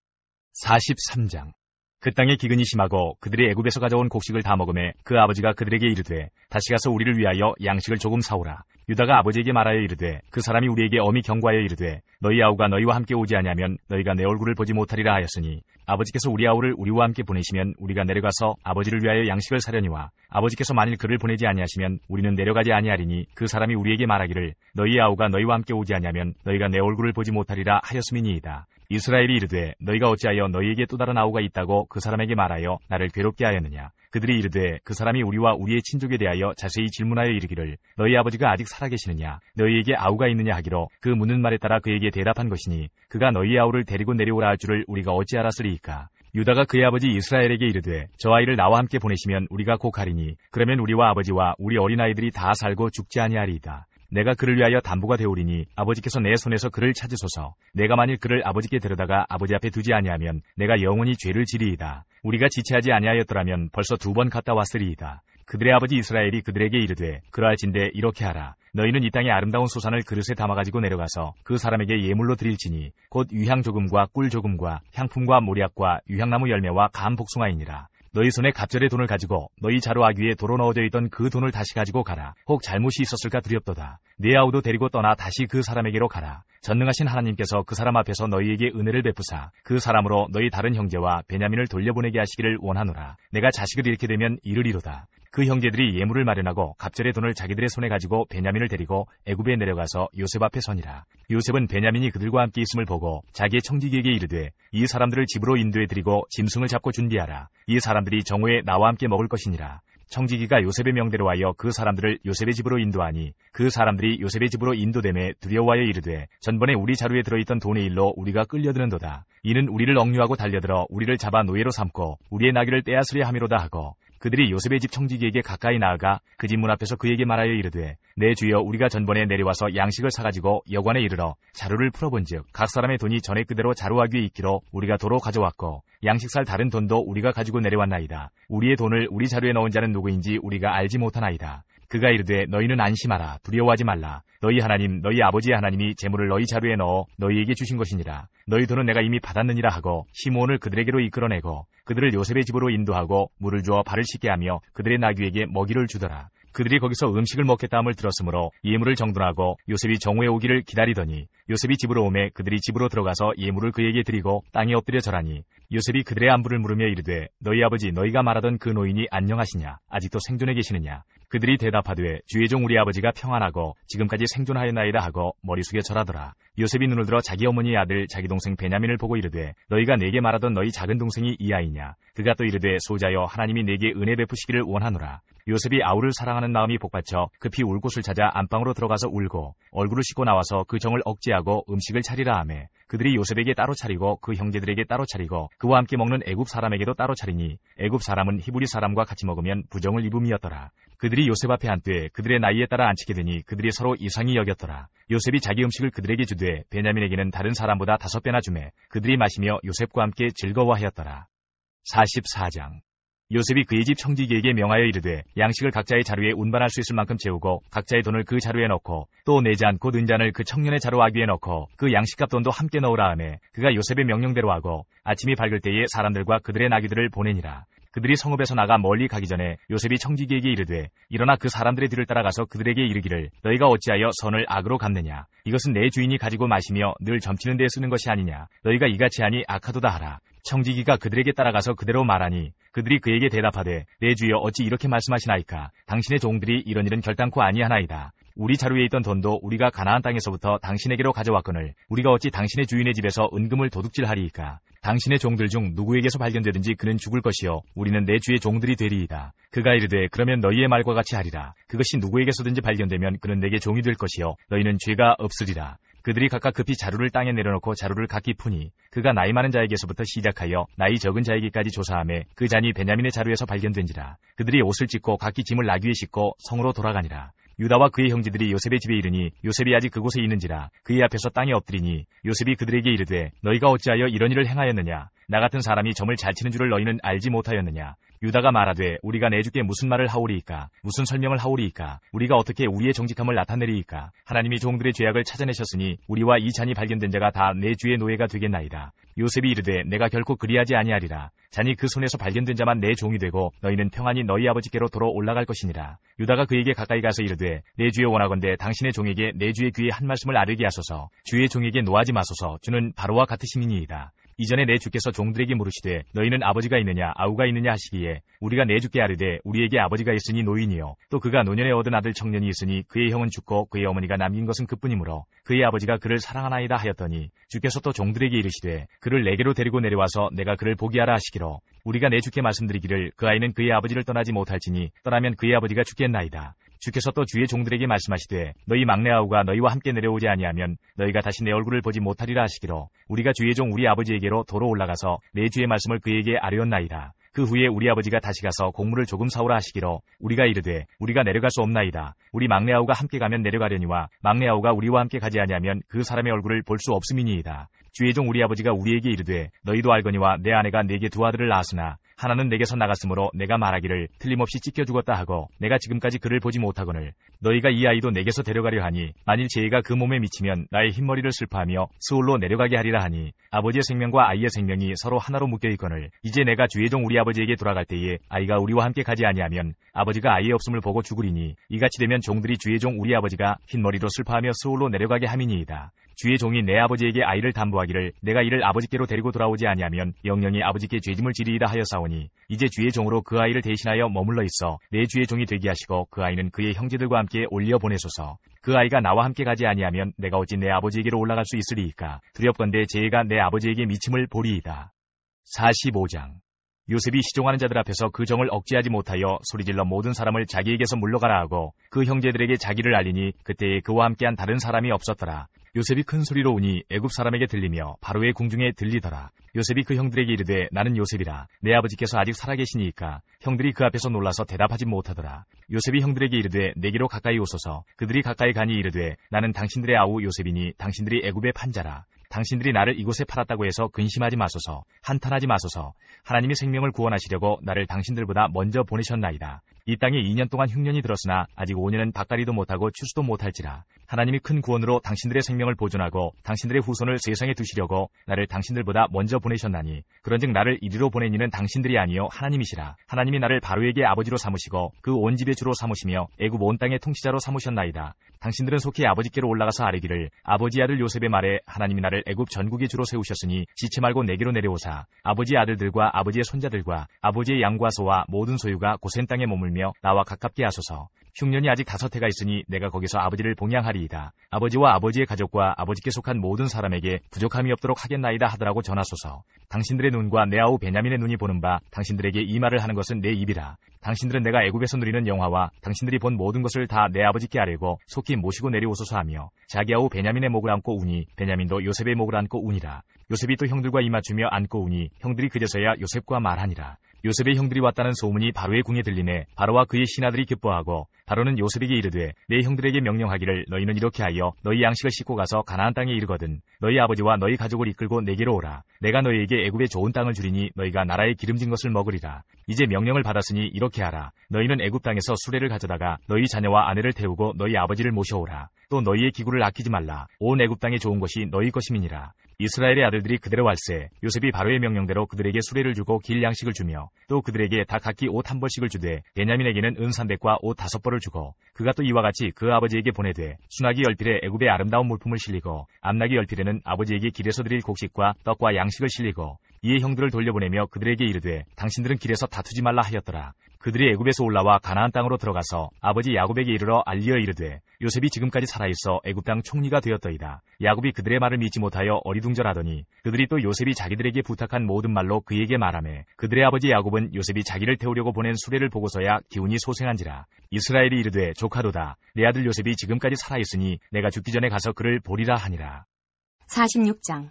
43장. 그 땅에 기근이 심하고 그들이 애굽에서 가져온 곡식을 다 먹음에 그 아버지가 그들에게 이르되 다시 가서 우리를 위하여 양식을 조금 사오라. 유다가 아버지에게 말하여 이르되 그 사람이 우리에게 엄히 경고하여 이르되 너희 아우가 너희와 함께 오지 아니하면 너희가 내 얼굴을 보지 못하리라 하였으니 아버지께서 우리 아우를 우리와 함께 보내시면 우리가 내려가서 아버지를 위하여 양식을 사려니와 아버지께서 만일 그를 보내지 아니하시면 우리는 내려가지 아니하리니 그 사람이 우리에게 말하기를 너희 아우가 너희와 함께 오지 아니하면 너희가 내 얼굴을 보지 못하리라 하였음이니이다. 이스라엘이 이르되 너희가 어찌하여 너희에게 또 다른 아우가 있다고 그 사람에게 말하여 나를 괴롭게 하였느냐. 그들이 이르되 그 사람이 우리와 우리의 친족에 대하여 자세히 질문하여 이르기를 너희 아버지가 아직 살아계시느냐 너희에게 아우가 있느냐 하기로 그 묻는 말에 따라 그에게 대답한 것이니 그가 너희 아우를 데리고 내려오라 할 줄을 우리가 어찌 알았으리이까. 유다가 그의 아버지 이스라엘에게 이르되 저 아이를 나와 함께 보내시면 우리가 곧 가리니 그러면 우리와 아버지와 우리 어린아이들이 다 살고 죽지 아니하리이다. 내가 그를 위하여 담보가 되오리니 아버지께서 내 손에서 그를 찾으소서. 내가 만일 그를 아버지께 데려다가 아버지 앞에 두지 아니하면 내가 영원히 죄를 지리이다. 우리가 지체하지 아니하였더라면 벌써 2번 갔다 왔으리이다. 그들의 아버지 이스라엘이 그들에게 이르되 그러할진대 이렇게 하라. 너희는 이 땅의 아름다운 소산을 그릇에 담아가지고 내려가서 그 사람에게 예물로 드릴지니 곧 유향 조금과 꿀 조금과 향품과 모략과 유향나무 열매와 감 복숭아이니라. 너희 손에 갑절의 돈을 가지고 너희 자루 아귀에 도로 넣어져 있던 그 돈을 다시 가지고 가라. 혹 잘못이 있었을까 두렵도다. 네 아우도 데리고 떠나 다시 그 사람에게로 가라. 전능하신 하나님께서 그 사람 앞에서 너희에게 은혜를 베푸사 그 사람으로 너희 다른 형제와 베냐민을 돌려보내게 하시기를 원하노라. 내가 자식을 잃게 되면 이르리로다. 그 형제들이 예물을 마련하고 갑절의 돈을 자기들의 손에 가지고 베냐민을 데리고 애굽에 내려가서 요셉 앞에 서니라. 요셉은 베냐민이 그들과 함께 있음을 보고 자기의 청지기에게 이르되 이 사람들을 집으로 인도해 드리고 짐승을 잡고 준비하라. 이 사람들이 정오에 나와 함께 먹을 것이니라. 청지기가 요셉의 명대로 하여 그 사람들을 요셉의 집으로 인도하니 그 사람들이 요셉의 집으로 인도됨에 두려워하여 이르되 전번에 우리 자루에 들어있던 돈의 일로 우리가 끌려드는도다. 이는 우리를 억류하고 달려들어 우리를 잡아 노예로 삼고 우리의 나귀를 떼앗으려 함이로다 하고 그들이 요셉의 집 청지기에게 가까이 나아가 그 집 문 앞에서 그에게 말하여 이르되 내 주여 우리가 전번에 내려와서 양식을 사가지고 여관에 이르러 자루를 풀어본즉 각 사람의 돈이 전에 그대로 자루아귀에 있기로 우리가 도로 가져왔고 양식 살 다른 돈도 우리가 가지고 내려왔나이다. 우리의 돈을 우리 자루에 넣은 자는 누구인지 우리가 알지 못하나이다. 그가 이르되 너희는 안심하라. 두려워하지 말라. 너희 하나님 너희 아버지의 하나님이 재물을 너희 자루에 넣어 너희에게 주신 것이니라. 너희 돈은 내가 이미 받았느니라 하고 시므온을 그들에게로 이끌어내고 그들을 요셉의 집으로 인도하고 물을 주어 발을 씻게 하며 그들의 나귀에게 먹이를 주더라. 그들이 거기서 음식을 먹겠다 함을 들었으므로 예물을 정돈하고 요셉이 정오에 오기를 기다리더니 요셉이 집으로 오매 그들이 집으로 들어가서 예물을 그에게 드리고 땅에 엎드려 절하니 요셉이 그들의 안부를 물으며 이르되 너희 아버지 너희가 말하던 그 노인이 안녕하시냐 아직도 생존해 계시느냐. 그들이 대답하되 주의 종 우리 아버지가 평안하고 지금까지 생존하였나이다 하고 머리 숙여 절하더라. 요셉이 눈을 들어 자기 어머니의 아들 자기 동생 베냐민을 보고 이르되 너희가 내게 말하던 너희 작은 동생이 이 아이냐. 그가 또 이르되 소자여 하나님이 내게 은혜 베푸시기를 원하노라. 요셉이 아우를 사랑하는 마음이 복받쳐 급히 울 곳을 찾아 안방으로 들어가서 울고 얼굴을 씻고 나와서 그 정을 억제하고 음식을 차리라 하매 그들이 요셉에게 따로 차리고 그 형제들에게 따로 차리고 그와 함께 먹는 애굽 사람에게도 따로 차리니 애굽 사람은 히브리 사람과 같이 먹으면 부정을 입음이었더라. 그들이 요셉 앞에 앉되 그들의 나이에 따라 앉히게 되니 그들이 서로 이상히 여겼더라. 요셉이 자기 음식을 그들에게 주되 베냐민에게는 다른 사람보다 5배나 주매 그들이 마시며 요셉과 함께 즐거워하였더라. 44장 요셉이 그의 집 청지기에게 명하여 이르되 양식을 각자의 자루에 운반할 수 있을 만큼 채우고 각자의 돈을 그 자루에 넣고 또 내지 않고 은잔을 그 청년의 자루 아귀에 넣고 그 양식값 돈도 함께 넣으라 하매 그가 요셉의 명령대로 하고 아침이 밝을 때에 사람들과 그들의 나귀들을 보내니라. 그들이 성읍에서 나가 멀리 가기 전에 요셉이 청지기에게 이르되 일어나 그 사람들의 뒤를 따라가서 그들에게 이르기를 너희가 어찌하여 선을 악으로 갚느냐. 이것은 내 주인이 가지고 마시며 늘 점치는 데에 쓰는 것이 아니냐. 너희가 이같이 하니 악하도다 하라. 청지기가 그들에게 따라가서 그대로 말하니 그들이 그에게 대답하되 내 주여 어찌 이렇게 말씀하시나이까. 당신의 종들이 이런 일은 결단코 아니하나이다. 우리 자루에 있던 돈도 우리가 가나안 땅에서부터 당신에게로 가져왔거늘 우리가 어찌 당신의 주인의 집에서 은금을 도둑질하리이까. 당신의 종들 중 누구에게서 발견되든지 그는 죽을 것이요 우리는 내 주의 종들이 되리이다. 그가 이르되 그러면 너희의 말과 같이 하리라. 그것이 누구에게서든지 발견되면 그는 내게 종이 될 것이요 너희는 죄가 없으리라. 그들이 각각 급히 자루를 땅에 내려놓고 자루를 각기 푸니 그가 나이 많은 자에게서부터 시작하여 나이 적은 자에게까지 조사하며 그 잔이 베냐민의 자루에서 발견된지라. 그들이 옷을 찢고 각기 짐을 나귀에 싣고 성으로 돌아가니라. 유다와 그의 형제들이 요셉의 집에 이르니 요셉이 아직 그곳에 있는지라. 그의 앞에서 땅에 엎드리니 요셉이 그들에게 이르되 너희가 어찌하여 이런 일을 행하였느냐. 나 같은 사람이 점을 잘 치는 줄을 너희는 알지 못하였느냐. 유다가 말하되 우리가 내 주께 무슨 말을 하오리이까. 무슨 설명을 하오리이까. 우리가 어떻게 우리의 정직함을 나타내리이까. 하나님이 종들의 죄악을 찾아내셨으니 우리와 이 잔이 발견된 자가 다 내 주의 노예가 되겠나이다. 요셉이 이르되 내가 결코 그리하지 아니하리라. 잔이 그 손에서 발견된 자만 내 종이 되고 너희는 평안히 너희 아버지께로 돌아 올라갈 것이니라. 유다가 그에게 가까이 가서 이르되 내 주여 원하건대 당신의 종에게 내 주의 귀에 한 말씀을 아뢰게 하소서. 주의 종에게 노하지 마소서. 주는 바로와 같으심이니이다. 이전에 내 주께서 종들에게 물으시되 너희는 아버지가 있느냐 아우가 있느냐 하시기에 우리가 내 주께 아뢰되 우리에게 아버지가 있으니 노인이요 또 그가 노년에 얻은 아들 청년이 있으니 그의 형은 죽고 그의 어머니가 남긴 것은 그뿐이므로 그의 아버지가 그를 사랑하나이다 하였더니 주께서 또 종들에게 이르시되 그를 내게로 데리고 내려와서 내가 그를 보게 하라 하시기로 우리가 내 주께 말씀드리기를 그 아이는 그의 아버지를 떠나지 못할지니 떠나면 그의 아버지가 죽겠나이다. 주께서 또 주의 종들에게 말씀하시되 너희 막내 아우가 너희와 함께 내려오지 아니하면 너희가 다시 내 얼굴을 보지 못하리라 하시기로 우리가 주의 종 우리 아버지에게로 도로 올라가서 내 주의 말씀을 그에게 아뢰었나이다. 그 후에 우리 아버지가 다시 가서 곡물을 조금 사오라 하시기로 우리가 이르되 우리가 내려갈 수 없나이다. 우리 막내 아우가 함께 가면 내려가려니와 막내 아우가 우리와 함께 가지 아니하면 그 사람의 얼굴을 볼 수 없음이니이다. 주의 종 우리 아버지가 우리에게 이르되 너희도 알거니와 내 아내가 내게 두 아들을 낳았으나 하나는 내게서 나갔으므로 내가 말하기를 틀림없이 찢겨 죽었다 하고 내가 지금까지 그를 보지 못하거늘 너희가 이 아이도 내게서 데려가려 하니 만일 죄가 그 몸에 미치면 나의 흰머리를 슬퍼하며 스올로 내려가게 하리라 하니 아버지의 생명과 아이의 생명이 서로 하나로 묶여 있거늘 이제 내가 주의 종 우리 아버지에게 돌아갈 때에 아이가 우리와 함께 가지 아니하면 아버지가 아이의 없음을 보고 죽으리니 이같이 되면 종들이 주의 종 우리 아버지가 흰머리로 슬퍼하며 스올로 내려가게 함이니이다. 주의 종이 내 아버지에게 아이를 담보하기를 내가 이를 아버지께로 데리고 돌아오지 아니하면 영영이 아버지께 죄짐을 지리이다 하였사오니 이제 주의 종으로 그 아이를 대신하여 머물러 있어 내 주의 종이 되게 하시고 그 아이는 그의 형제들과 함께 올려 보내소서. 그 아이가 나와 함께 가지 아니하면 내가 어찌 내 아버지에게로 올라갈 수 있으리이까. 두렵건대 재해가 내 아버지에게 미침을 보리이다. 45장 요셉이 시종하는 자들 앞에서 그 정을 억제하지 못하여 소리질러 모든 사람을 자기에게서 물러가라 하고 그 형제들에게 자기를 알리니 그때에 그와 함께한 다른 사람이 없었더라. 요셉이 큰 소리로 우니 애굽 사람에게 들리며 바로의 궁중에 들리더라. 요셉이 그 형들에게 이르되 나는 요셉이라. 내 아버지께서 아직 살아계시니이까. 형들이 그 앞에서 놀라서 대답하지 못하더라. 요셉이 형들에게 이르되 내게로 가까이 오소서. 그들이 가까이 가니 이르되 나는 당신들의 아우 요셉이니 당신들이 애굽의 판자라. 당신들이 나를 이곳에 팔았다고 해서 근심하지 마소서. 한탄하지 마소서. 하나님이 생명을 구원하시려고 나를 당신들보다 먼저 보내셨나이다. 이 땅에 2년 동안 흉년이 들었으나 아직 5년은 밭갈이도 못하고 추수도 못할지라. 하나님이 큰 구원으로 당신들의 생명을 보존하고 당신들의 후손을 세상에 두시려고 나를 당신들보다 먼저 보내셨나니 그런즉 나를 이리로 보낸 이는 당신들이 아니요 하나님이시라. 하나님이 나를 바로에게 아버지로 삼으시고 그 온 집의 주로 삼으시며 애굽 온 땅의 통치자로 삼으셨나이다. 당신들은 속히 아버지께로 올라가서 아뢰기를 아버지 아들 요셉의 말에 하나님이 나를 애굽 전국의 주로 세우셨으니 지체 말고 내게로 내려오사 아버지의 아들들과 아버지의 손자들과 아버지의 양과 소와 모든 소유가 고센 땅에 머물며 나와 가깝게 하소서. 흉년이 아직 5해가 있으니 내가 거기서 아버지를 봉양하리이다. 아버지와 아버지의 가족과 아버지께 속한 모든 사람에게 부족함이 없도록 하겠나이다 하더라고 전하소서. 당신들의 눈과 내 아우 베냐민의 눈이 보는 바 당신들에게 이 말을 하는 것은 내 입이라. 당신들은 내가 애굽에서 누리는 영화와 당신들이 본 모든 것을 다 내 아버지께 아뢰고 속히 모시고 내려오소서 하며 자기 아우 베냐민의 목을 안고 우니 베냐민도 요셉의 목을 안고 우니라. 요셉이 또 형들과 입맞추며 안고 우니 형들이 그제서야 요셉과 말하니라. 요셉의 형들이 왔다는 소문이 바로의 궁에 들리네 바로와 그의 신하들이 기뻐하고 바로는 요셉에게 이르되 내 형들에게 명령하기를 너희는 이렇게 하여 너희 양식을 싣고 가서 가나안 땅에 이르거든 너희 아버지와 너희 가족을 이끌고 내게로 오라. 내가 너희에게 애굽의 좋은 땅을 주리니 너희가 나라의 기름진 것을 먹으리라. 이제 명령을 받았으니 이렇게 하라. 너희는 애굽 땅에서 수레를 가져다가 너희 자녀와 아내를 태우고 너희 아버지를 모셔오라. 또 너희의 기구를 아끼지 말라. 온 애굽 땅에 좋은 것이 너희 것임이니라. 이스라엘의 아들들이 그대로 할세 요셉이 바로의 명령대로 그들에게 수레를 주고 길 양식을 주며 또 그들에게 다 각기 옷 1벌씩을 주되 베냐민에게는 은 300과 옷 5벌을 주고 그가 또 이와 같이 그 아버지에게 보내되 수나기 열필에 애굽의 아름다운 물품을 실리고 암나기 열필에는 아버지에게 길에서 드릴 곡식과 떡과 양식을 실리고 이에 형들을 돌려보내며 그들에게 이르되 당신들은 길에서 다투지 말라 하였더라. 그들이 애굽에서 올라와 가나안 땅으로 들어가서 아버지 야곱에게 이르러 알리어 이르되 요셉이 지금까지 살아있어 애굽 땅 총리가 되었더이다. 야곱이 그들의 말을 믿지 못하여 어리둥절하더니 그들이 또 요셉이 자기들에게 부탁한 모든 말로 그에게 말하매 그들의 아버지 야곱은 요셉이 자기를 태우려고 보낸 수레를 보고서야 기운이 소생한지라. 이스라엘이 이르되 조카도다. 내 아들 요셉이 지금까지 살아있으니 내가 죽기 전에 가서 그를 보리라 하니라. 46장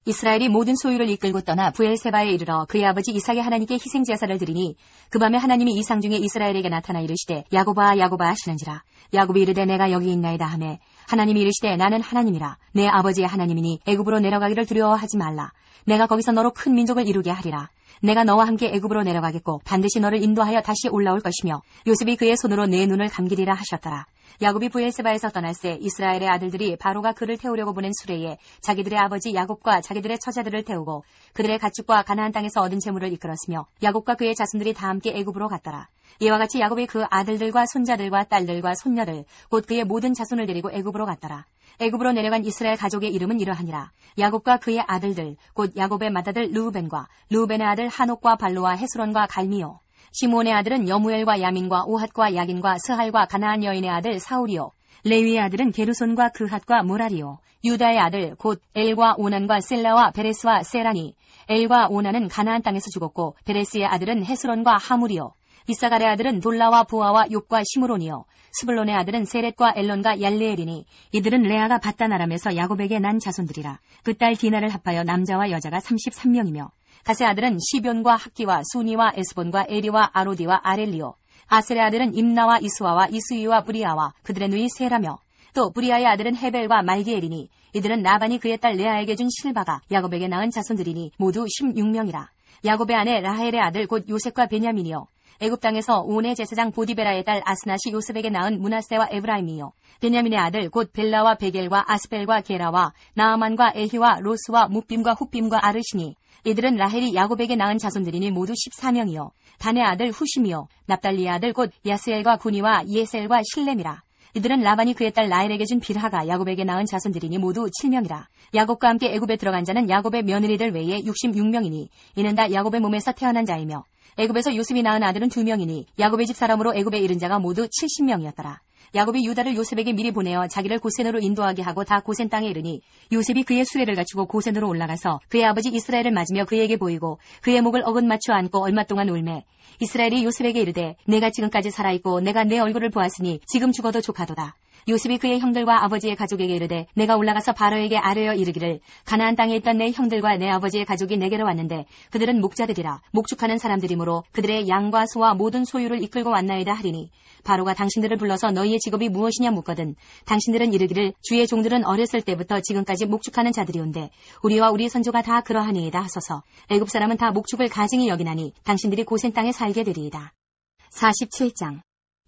이스라엘이 모든 소유를 이끌고 떠나 부엘세바에 이르러 그의 아버지 이삭의 하나님께 희생제사를 드리니 그 밤에 하나님이 이상 중에 이스라엘에게 나타나 이르시되 야곱아 야곱아 하시는지라. 야곱이 이르되 내가 여기 있나이다 하매 하나님이 이르시되 나는 하나님이라. 내 아버지의 하나님이니 애굽으로 내려가기를 두려워하지 말라. 내가 거기서 너로 큰 민족을 이루게 하리라. 내가 너와 함께 애굽으로 내려가겠고 반드시 너를 인도하여 다시 올라올 것이며 요셉이 그의 손으로 내 눈을 감기리라 하셨더라. 야곱이 부엘세바에서 떠날새 이스라엘의 아들들이 바로가 그를 태우려고 보낸 수레에 자기들의 아버지 야곱과 자기들의 처자들을 태우고 그들의 가축과 가나안 땅에서 얻은 재물을 이끌었으며 야곱과 그의 자손들이 다 함께 애굽으로 갔더라. 이와 같이 야곱이 그 아들들과 손자들과 딸들과 손녀들 곧 그의 모든 자손을 데리고 애굽으로 갔더라. 애굽으로 내려간 이스라엘 가족의 이름은 이러하니라. 야곱과 그의 아들들 곧 야곱의 맏아들 르우벤과 르우벤의 아들 하녹과 발로와 헤스론과 갈미요. 시므온의 아들은 여무엘과 야민과 오핫과 야긴과 스할과 가나안 여인의 아들 사울이요. 레위의 아들은 게르손과 그핫과 무라리요. 유다의 아들 곧 엘과 오난과 셀라와 베레스와 세라니. 엘과 오난은 가나안 땅에서 죽었고 베레스의 아들은 헤스론과 하물이요. 이사갈의 아들은 돌라와 부아와 욥과 시므론이요. 스불론의 아들은 세렛과 엘론과 얄레엘이니 이들은 레아가 바단 아람에서 야곱에게 난 자손들이라. 그 딸 디나를 합하여 남자와 여자가 33명이며 가세 아들은 시변과 학기와 수니와 에스본과 에리와 아로디와 아렐리오. 아셀의 아들은 임나와 이스와와 이스위와 브리아와 그들의 누이 세라며 또 브리아의 아들은 헤벨과 말기엘이니 이들은 라반이 그의 딸 레아에게 준 실바가 야곱에게 낳은 자손들이니 모두 16명이라. 야곱의 아내 라헬의 아들 곧 요셉과 베냐민이요. 애굽 땅에서 온의 제사장 보디베라의 딸 아스낫이 요셉에게 낳은 므낫세와 에브라임이요. 베냐민의 아들 곧 벨라와 베겔과 아스벨과 게라와 나아만과 에히와 로스와 묵빔과 훗빔과 아르시니 이들은 라헬이 야곱에게 낳은 자손들이니 모두 14명이요. 단의 아들 후심이요. 납달리의 아들 곧 야스엘과 구니와 예셀과 실렘이라. 이들은 라반이 그의 딸 라헬에게 준 빌하가 야곱에게 낳은 자손들이니 모두 7명이라. 야곱과 함께 애굽에 들어간 자는 야곱의 며느리들 외에 66명이니 이는 다 야곱의 몸에서 태어난 자이며 애굽에서 요셉이 낳은 아들은 2명이니 야곱의 집 사람으로 애굽에 이른 자가 모두 70명이었더라. 야곱이 유다를 요셉에게 미리 보내어 자기를 고센으로 인도하게 하고 다 고센 땅에 이르니 요셉이 그의 수레를 갖추고 고센으로 올라가서 그의 아버지 이스라엘을 맞으며 그에게 보이고 그의 목을 어긋 맞춰 안고 얼마 동안 울매 이스라엘이 요셉에게 이르되 내가 지금까지 살아있고 내가 내 얼굴을 보았으니 지금 죽어도 족하도다. 요셉이 그의 형들과 아버지의 가족에게 이르되 내가 올라가서 바로에게 아뢰어 이르기를 가나안 땅에 있던 내 형들과 내 아버지의 가족이 내게로 왔는데 그들은 목자들이라 목축하는 사람들이므로 그들의 양과 소와 모든 소유를 이끌고 왔나이다 하리니 바로가 당신들을 불러서 너희의 직업이 무엇이냐 묻거든 당신들은 이르기를 주의 종들은 어렸을 때부터 지금까지 목축하는 자들이온데 우리와 우리 선조가 다 그러하니이다 하소서. 애굽 사람은 다 목축을 가증히 여기나니 당신들이 고센 땅에 살게 되리이다. 47장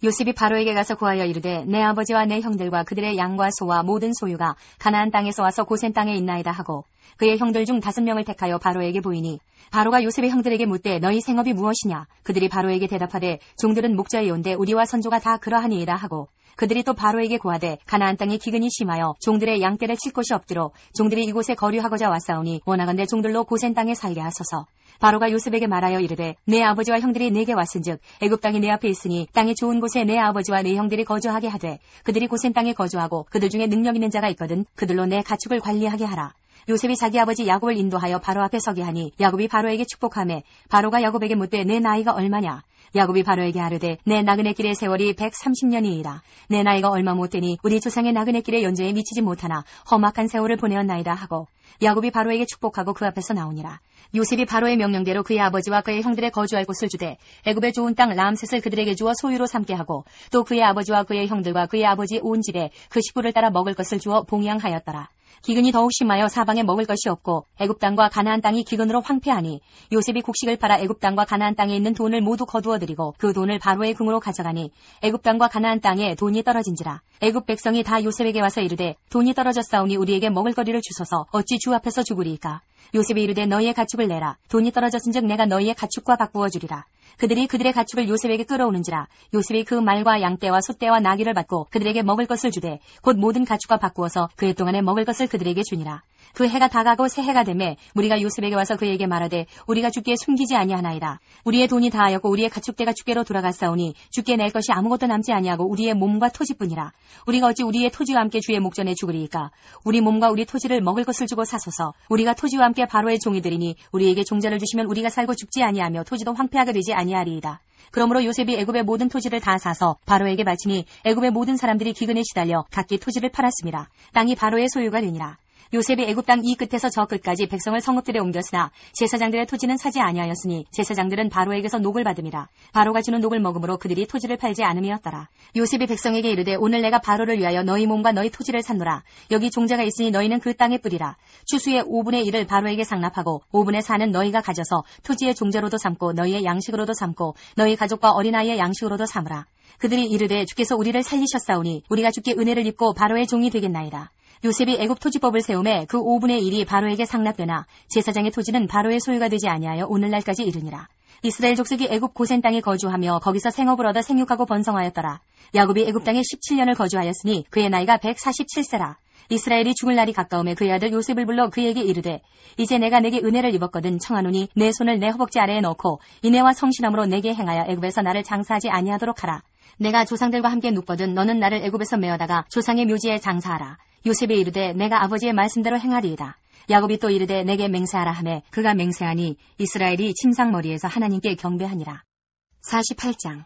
요셉이 바로에게 가서 고하여 이르되 내 아버지와 내 형들과 그들의 양과 소와 모든 소유가 가나안 땅에서 와서 고센 땅에 있나이다 하고 그의 형들 중 5명을 택하여 바로에게 보이니 바로가 요셉의 형들에게 묻되 너희 생업이 무엇이냐 그들이 바로에게 대답하되 종들은 목자이온데 우리와 선조가 다 그러하니이다 하고 그들이 또 바로에게 고하되 가나안 땅이 기근이 심하여 종들의 양떼를 칠 곳이 없기로 종들이 이곳에 거류하고자 왔사오니 원하건대 종들로 고센 땅에 살게 하소서. 바로가 요셉에게 말하여 이르되 내 아버지와 형들이 내게 왔은즉 애굽 땅이 내 앞에 있으니 땅이 좋은 곳에 내 아버지와 내 형들이 거주하게 하되 그들이 고센 땅에 거주하고 그들 중에 능력 있는 자가 있거든 그들로 내 가축을 관리하게 하라. 요셉이 자기 아버지 야곱을 인도하여 바로 앞에 서게 하니 야곱이 바로에게 축복하매 바로가 야곱에게 묻되 내 나이가 얼마냐. 야곱이 바로에게 아뢰되 내 나그네 길의 세월이 130년이니라. 내 나이가 얼마 못되니 우리 조상의 나그네 길의 연조에 미치지 못하나 험악한 세월을 보내었나이다 하고 야곱이 바로에게 축복하고 그 앞에서 나오니라. 요셉이 바로의 명령대로 그의 아버지와 그의 형들의 거주할 곳을 주되 애굽의 좋은 땅 람셋을 그들에게 주어 소유로 삼게 하고 또 그의 아버지와 그의 형들과 그의 아버지 온 집에 그 식구를 따라 먹을 것을 주어 봉양하였더라. 기근이 더욱 심하여 사방에 먹을 것이 없고 애굽 땅과 가나안 땅이 기근으로 황폐하니 요셉이 곡식을 팔아 애굽 땅과 가나안 땅에 있는 돈을 모두 거두어들이고 그 돈을 바로의 궁으로 가져가니 애굽 땅과 가나안 땅에 돈이 떨어진지라. 애굽 백성이 다 요셉에게 와서 이르되 돈이 떨어졌사오니 우리에게 먹을 거리를 주소서 어찌 주 앞에서 죽으리이까. 요셉이 이르되 너희의 가축을 내라. 돈이 떨어졌은즉 내가 너희의 가축과 바꾸어 주리라. 그들이 그들의 가축을 요셉에게 끌어오는지라. 요셉이 그 말과 양떼와 소떼와 나귀를 받고 그들에게 먹을 것을 주되 곧 모든 가축과 바꾸어서 그해 동안에 먹을 것을 그들에게 주니라. 그 해가 다가고 새 해가 되매 무리가 요셉에게 와서 그에게 말하되 우리가 주께 숨기지 아니하나이다. 우리의 돈이 다하였고 우리의 가축대가 주께로 돌아갔사오니 주께 낼 것이 아무것도 남지 아니하고 우리의 몸과 토지뿐이라. 우리가 어찌 우리의 토지와 함께 주의 목전에 죽으리이까. 우리 몸과 우리 토지를 먹을 것을 주고 사소서. 우리가 토지와 함께 바로의 종이 되리니 우리에게 종자를 주시면 우리가 살고 죽지 아니하며 토지도 황폐하게 되지 아니하리이다. 그러므로 요셉이 애굽의 모든 토지를 다 사서 바로에게 바치니 애굽의 모든 사람들이 기근에 시달려 각기 토지를 팔았습니다. 땅이 바로의 소유가 되니라. 요셉이 애굽 땅 이 끝에서 저 끝까지 백성을 성읍들에 옮겼으나 제사장들의 토지는 사지 아니하였으니 제사장들은 바로에게서 녹을 받음이라. 바로가 주는 녹을 먹음으로 그들이 토지를 팔지 않음이었더라. 요셉이 백성에게 이르되 오늘 내가 바로를 위하여 너희 몸과 너희 토지를 샀노라. 여기 종자가 있으니 너희는 그 땅에 뿌리라. 추수의 5분의 1을 바로에게 상납하고 5분의 4는 너희가 가져서 토지의 종자로도 삼고 너희의 양식으로도 삼고 너희 가족과 어린아이의 양식으로도 삼으라. 그들이 이르되 주께서 우리를 살리셨사오니 우리가 주께 은혜를 입고 바로의 종이 되겠나이다. 요셉이 애굽 토지법을 세우매 그 5분의 1이 바로에게 상납되나 제사장의 토지는 바로의 소유가 되지 아니하여 오늘날까지 이르니라. 이스라엘 족속이 애굽 고센 땅에 거주하며 거기서 생업을 얻어 생육하고 번성하였더라. 야곱이 애굽 땅에 17년을 거주하였으니 그의 나이가 147세라. 이스라엘이 죽을 날이 가까움에 그의 아들 요셉을 불러 그에게 이르되 이제 내가 내게 은혜를 입었거든 청하노니 내 손을 내 허벅지 아래에 넣고 인애와 성실함으로 내게 행하여 애굽에서 나를 장사하지 아니하도록 하라. 내가 조상들과 함께 눕거든 너는 나를 애굽에서 메어다가 조상의 묘지에 장사하라. 요셉이 이르되 내가 아버지의 말씀대로 행하리이다. 야곱이 또 이르되 내게 맹세하라 하매 그가 맹세하니 이스라엘이 침상머리에서 하나님께 경배하니라. 48장.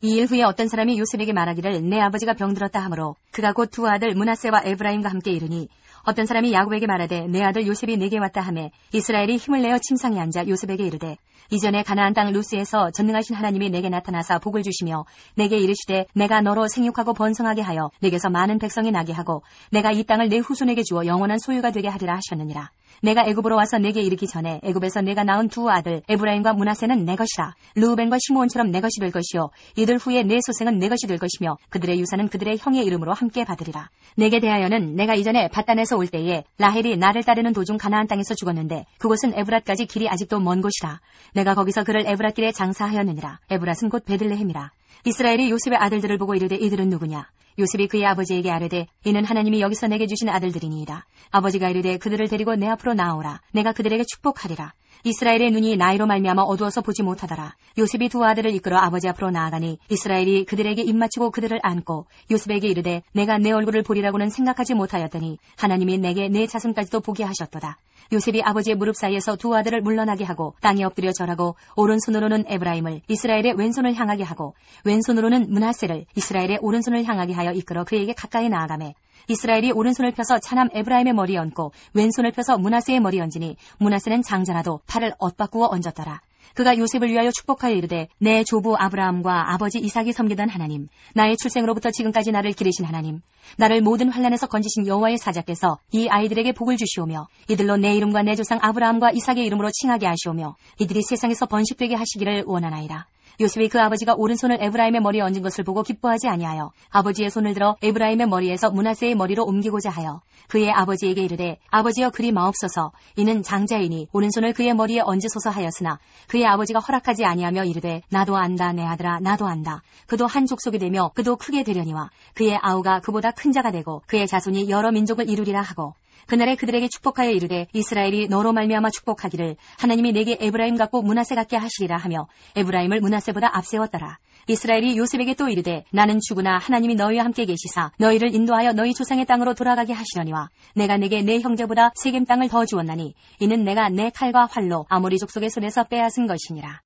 이 일 후에 어떤 사람이 요셉에게 말하기를 내 아버지가 병들었다 하므로 그가 곧 두 아들 므낫세와 에브라임과 함께 이르니 어떤 사람이 야곱에게 말하되 내 아들 요셉이 내게 왔다 하매 이스라엘이 힘을 내어 침상에 앉아 요셉에게 이르되 이전에 가나안 땅 루스에서 전능하신 하나님이 내게 나타나사 복을 주시며 내게 이르시되 내가 너로 생육하고 번성하게 하여 내게서 많은 백성이 나게 하고 내가 이 땅을 내 후손에게 주어 영원한 소유가 되게 하리라 하셨느니라. 내가 애굽으로 와서 내게 이르기 전에 애굽에서 내가 낳은 두 아들 에브라임과 므낫세는 내 것이라. 르우벤과 시므온처럼 내 것이 될 것이요 이들 후에 내 소생은 내 것이 될 것이며 그들의 유산은 그들의 형의 이름으로 함께 받으리라. 내게 대하여는 내가 이전에 밧단에서 올 때에 라헬이 나를 따르는 도중 가나안 땅에서 죽었는데 그곳은 에브랏까지 길이 아직도 먼 곳이라. 내가 거기서 그를 에브랏 길에 장사하였느니라. 에브랏은 곧 베들레헴이라. 이스라엘이 요셉의 아들들을 보고 이르되 이들은 누구냐? 요셉이 그의 아버지에게 아뢰되 이는 하나님이 여기서 내게 주신 아들들이니이다. 아버지가 이르되 그들을 데리고 내 앞으로 나오라. 내가 그들에게 축복하리라. 이스라엘의 눈이 나이로 말미암아 어두워서 보지 못하더라. 요셉이 두 아들을 이끌어 아버지 앞으로 나아가니 이스라엘이 그들에게 입맞추고 그들을 안고 요셉에게 이르되 내가 내 얼굴을 보리라고는 생각하지 못하였더니 하나님이 내게 내 자손까지도 보게 하셨도다. 요셉이 아버지의 무릎 사이에서 두 아들을 물러나게 하고 땅에 엎드려 절하고 오른손으로는 에브라임을 이스라엘의 왼손을 향하게 하고 왼손으로는 므낫세를 이스라엘의 오른손을 향하게 하여 이끌어 그에게 가까이 나아가매 이스라엘이 오른손을 펴서 차남 에브라임의 머리에 얹고 왼손을 펴서 므낫세의 머리에 얹으니 므낫세는 장자라도 팔을 엇바꾸어 얹었더라. 그가 요셉을 위하여 축복하여 이르되 내 조부 아브라함과 아버지 이삭이 섬기던 하나님, 나의 출생으로부터 지금까지 나를 기르신 하나님, 나를 모든 환난에서 건지신 여호와의 사자께서 이 아이들에게 복을 주시오며 이들로 내 이름과 내 조상 아브라함과 이삭의 이름으로 칭하게 하시오며 이들이 세상에서 번식되게 하시기를 원하나이다. 요셉이 그 아버지가 오른손을 에브라임의 머리에 얹은 것을 보고 기뻐하지 아니하여 아버지의 손을 들어 에브라임의 머리에서 므낫세의 머리로 옮기고자 하여 그의 아버지에게 이르되 아버지여 그리 마옵소서 이는 장자이니 오른손을 그의 머리에 얹으소서 하였으나 그의 아버지가 허락하지 아니하며 이르되 나도 안다 내 아들아 나도 안다. 그도 한 족속이 되며 그도 크게 되려니와 그의 아우가 그보다 큰 자가 되고 그의 자손이 여러 민족을 이루리라 하고 그날에 그들에게 축복하여 이르되 이스라엘이 너로 말미암아 축복하기를 하나님이 내게 에브라임 같고 므낫세 같게 하시리라 하며 에브라임을 므낫세보다 앞세웠더라. 이스라엘이 요셉에게 또 이르되 나는 죽으나 하나님이 너희와 함께 계시사 너희를 인도하여 너희 조상의 땅으로 돌아가게 하시려니와 내가 내게 내 형제보다 세겜 땅을 더 주었나니 이는 내가 내 칼과 활로 아모리 족속의 손에서 빼앗은 것이니라.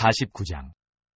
49장.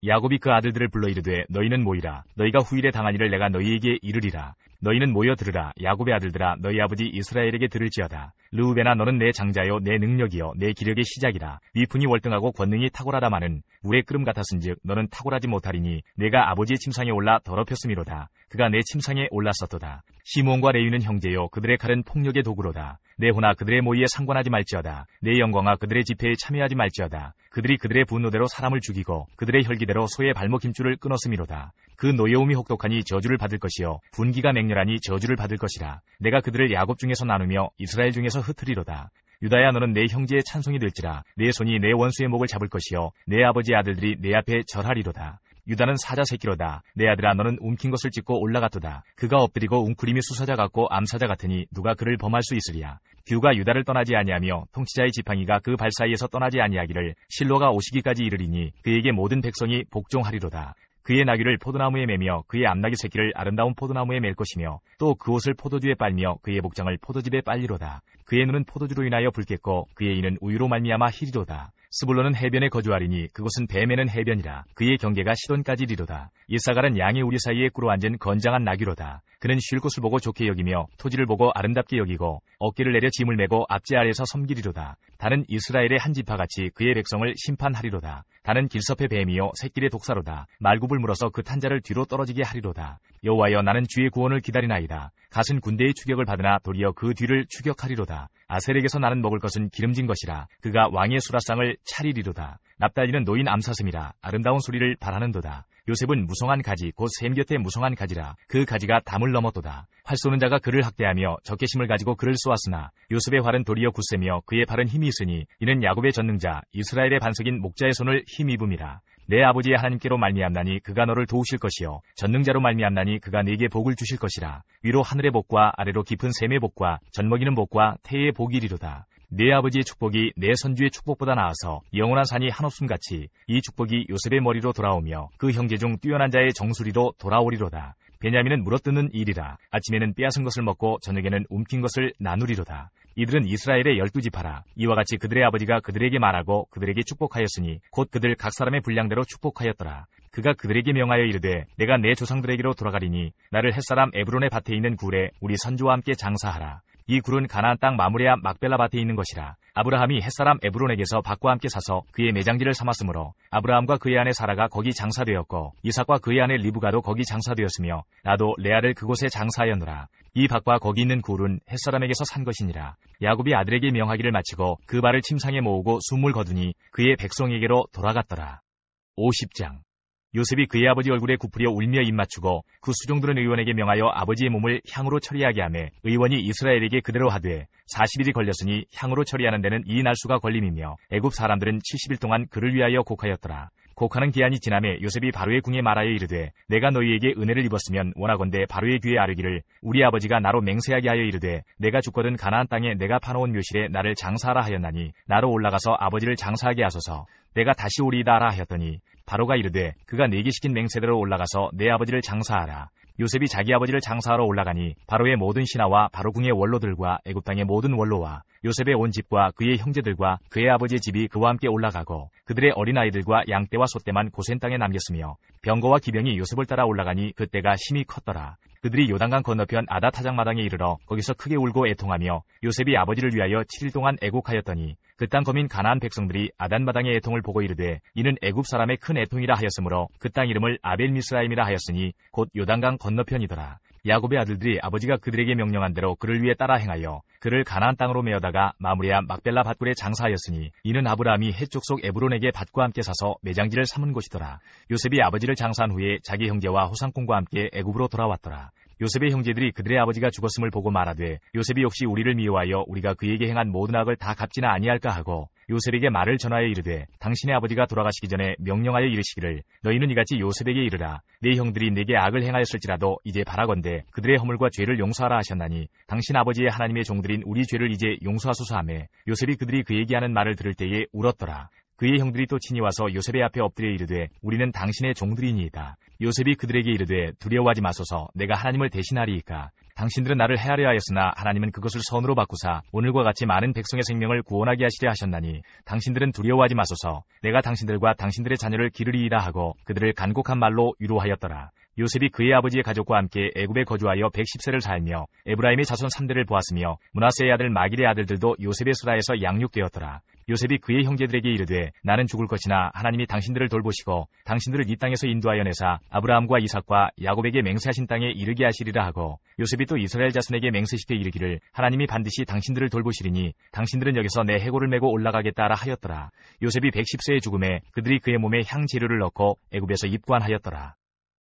야곱이 그 아들들을 불러 이르되 너희는 모이라. 너희가 후일에 당한 일을 내가 너희에게 이르리라. 너희는 모여 들으라. 야곱의 아들들아 너희 아버지 이스라엘에게 들을지어다. 르우벤아 너는 내 장자요 내 능력이요 내 기력의 시작이라. 위fun이 월등하고 권능이 탁월하다마는 물의 끓음 같았은즉 너는 탁월하지 못하리니 내가 아버지의 침상에 올라 더럽혔음이로다. 그가 내 침상에 올랐었도다. 시므온과 레위는 형제요 그들의 칼은 폭력의 도구로다. 내 호나 그들의 모의에 상관하지 말지어다. 내 영광아 그들의 집회에 참여하지 말지어다. 그들이 그들의 분노대로 사람을 죽이고 그들의 혈기대로 소의 발목 힘줄을 끊었음이로다. 그 노여움이 혹독하니 저주를 받을 것이요 분기가 맹렬하니 저주를 받을 것이라. 내가 그들을 야곱 중에서 나누며 이스라엘 중에서 흩으리로다. 유다야 너는 내 형제의 찬송이 될지라. 내 손이 내 원수의 목을 잡을 것이요 내 아버지의 아들들이 내 앞에 절하리로다. 유다는 사자 새끼로다. 내 아들아 너는 움킨 것을 찢고 올라갔도다. 그가 엎드리고 웅크림이 수사자 같고 암사자 같으니 누가 그를 범할 수 있으리야. 듀가 유다를 떠나지 아니하며 통치자의 지팡이가 그 발 사이에서 떠나지 아니하기를 실로가 오시기까지 이르리니 그에게 모든 백성이 복종하리로다. 그의 나귀를 포도나무에 매며 그의 암나귀 새끼를 아름다운 포도나무에 맬 것이며 또 그 옷을 포도주에 빨며 그의 복장을 포도즙에 빨리로다. 그의 눈은 포도주로 인하여 붉겠고 그의 이는 우유로 말미암아 희리로다. 스불론은 해변에 거주하리니 그곳은 뱀에는 해변이라. 그의 경계가 시돈까지리로다. 이사갈은 양의 우리 사이에 꿇어 앉은 건장한 나귀로다. 그는 쉴 곳을 보고 좋게 여기며 토지를 보고 아름답게 여기고 어깨를 내려 짐을 메고 앞제 아래에서 섬기리로다. 다는 이스라엘의 한 지파같이 그의 백성을 심판하리로다. 다는 길섭의 뱀이요 새끼의 독사로다. 말굽을 물어서 그 탄자를 뒤로 떨어지게 하리로다. 여호와여 나는 주의 구원을 기다리나이다. 갓은 군대의 추격을 받으나 도리어 그 뒤를 추격하리로다. 아셀에게서 나는 먹을 것은 기름진 것이라. 그가 왕의 수라상을 차리리로다. 납달리는 노인 암사슴이라. 아름다운 소리를 바라는도다. 요셉은 무성한 가지 곧 샘 곁에 무성한 가지라. 그 가지가 담을 넘었도다. 활 쏘는 자가 그를 학대하며 적개심을 가지고 그를 쏘았으나 요셉의 활은 도리어 굳세며 그의 팔은 힘이 있으니 이는 야곱의 전능자 이스라엘의 반석인 목자의 손을 힘입음이라. 내 아버지의 하나님께로 말미암나니 그가 너를 도우실 것이요 전능자로 말미암나니 그가 네게 복을 주실 것이라. 위로 하늘의 복과 아래로 깊은 샘의 복과 젖먹이는 복과 태의 복이 이리로다. 내 아버지의 축복이 내 선주의 축복보다 나아서 영원한 산이 한없음같이 이 축복이 요셉의 머리로 돌아오며 그 형제 중 뛰어난 자의 정수리로 돌아오리로다. 베냐민은 물어뜯는 일이라. 아침에는 빼앗은 것을 먹고 저녁에는 움킨 것을 나누리로다. 이들은 이스라엘의 12지파라. 이와 같이 그들의 아버지가 그들에게 말하고 그들에게 축복하였으니 곧 그들 각 사람의 분량대로 축복하였더라. 그가 그들에게 명하여 이르되 내가 내 조상들에게로 돌아가리니 나를 햇사람 에브론의 밭에 있는 굴에 우리 선조와 함께 장사하라. 이 굴은 가나안 땅 마므레아 막벨라 밭에 있는 것이라. 아브라함이 햇사람 에브론에게서 밭과 함께 사서 그의 매장지를 삼았으므로 아브라함과 그의 아내 사라가 거기 장사되었고 이삭과 그의 아내 리브가도 거기 장사되었으며 나도 레아를 그곳에 장사하였노라. 이 밭과 거기 있는 굴은 햇사람에게서 산 것이니라. 야곱이 아들에게 명하기를 마치고 그 발을 침상에 모으고 숨을 거두니 그의 백성에게로 돌아갔더라. 50장. 요셉이 그의 아버지 얼굴에 굽으려 울며 입맞추고 그 수종들은 의원에게 명하여 아버지의 몸을 향으로 처리하게 하매 의원이 이스라엘에게 그대로 하되 40일이 걸렸으니 향으로 처리하는 데는 이 날수가 걸림이며 애굽 사람들은 70일 동안 그를 위하여 곡하였더라. 곡하는 기한이 지나매 요셉이 바로의 궁에 말하여 이르되 내가 너희에게 은혜를 입었으면 원하건대 바로의 귀에 아뢰기를 우리 아버지가 나로 맹세하게 하여 이르되 내가 죽거든 가나안 땅에 내가 파놓은 묘실에 나를 장사하라 하였나니 나로 올라가서 아버지를 장사하게 하소서. 내가 다시 오리이다 하라 하였더니 바로가 이르되 그가 네게 시킨 맹세대로 올라가서 내 아버지를 장사하라. 요셉이 자기 아버지를 장사하러 올라가니 바로의 모든 신하와 바로궁의 원로들과 애굽 땅의 모든 원로와 요셉의 온 집과 그의 형제들과 그의 아버지의 집이 그와 함께 올라가고 그들의 어린아이들과 양떼와 소떼만 고센 땅에 남겼으며 병거와 기병이 요셉을 따라 올라가니 그때가 심히 컸더라. 그들이 요단강 건너편 아다 타작마당에 이르러 거기서 크게 울고 애통하며 요셉이 아버지를 위하여 7일 동안 애곡하였더니 그 땅 거민 가나안 백성들이 아단마당의 애통을 보고 이르되 이는 애굽 사람의 큰 애통이라 하였으므로 그 땅 이름을 아벨미스라임이라 하였으니 곧 요단강 건너편이더라. 야곱의 아들들이 아버지가 그들에게 명령한 대로 그를 위해 따라 행하여 그를 가나안 땅으로 메어다가 마므레아 막벨라 밭굴에 장사하였으니 이는 아브라함이 해쪽 속 에브론에게 밭과 함께 사서 매장지를 삼은 곳이더라. 요셉이 아버지를 장사한 후에 자기 형제와 호상공과 함께 애굽으로 돌아왔더라. 요셉의 형제들이 그들의 아버지가 죽었음을 보고 말하되 요셉이 혹시 우리를 미워하여 우리가 그에게 행한 모든 악을 다 갚지나 아니할까 하고 요셉에게 말을 전하여 이르되 당신의 아버지가 돌아가시기 전에 명령하여 이르시기를 너희는 이같이 요셉에게 이르라. 내 형들이 내게 악을 행하였을지라도 이제 바라건대 그들의 허물과 죄를 용서하라 하셨나니 당신 아버지의 하나님의 종들인 우리 죄를 이제 용서하소서 하며 요셉이 그들이 그에게 하는 말을 들을 때에 울었더라. 그의 형들이 또 친히 와서 요셉의 앞에 엎드려 이르되 우리는 당신의 종들이니이다. 요셉이 그들에게 이르되 두려워하지 마소서. 내가 하나님을 대신하리이까. 당신들은 나를 해하려 하였으나 하나님은 그것을 선으로 바꾸사 오늘과 같이 많은 백성의 생명을 구원하게 하시려 하셨나니 당신들은 두려워하지 마소서. 내가 당신들과 당신들의 자녀를 기르리이다 하고 그들을 간곡한 말로 위로하였더라. 요셉이 그의 아버지의 가족과 함께 애굽에 거주하여 110세를 살며 에브라임의 자손 3대를 보았으며 므낫세의 아들 마길의 아들들도 요셉의 수라에서 양육되었더라. 요셉이 그의 형제들에게 이르되 나는 죽을 것이나 하나님이 당신들을 돌보시고 당신들을 이 땅에서 인도하여 내사 아브라함과 이삭과 야곱에게 맹세하신 땅에 이르게 하시리라 하고 요셉이 또 이스라엘 자손에게 맹세시켜 이르기를 하나님이 반드시 당신들을 돌보시리니 당신들은 여기서 내 해골을 메고 올라가겠다 하라 하였더라. 요셉이 110세의 죽음에 그들이 그의 몸에 향 재료를 넣고 애굽에서 입관하였더라.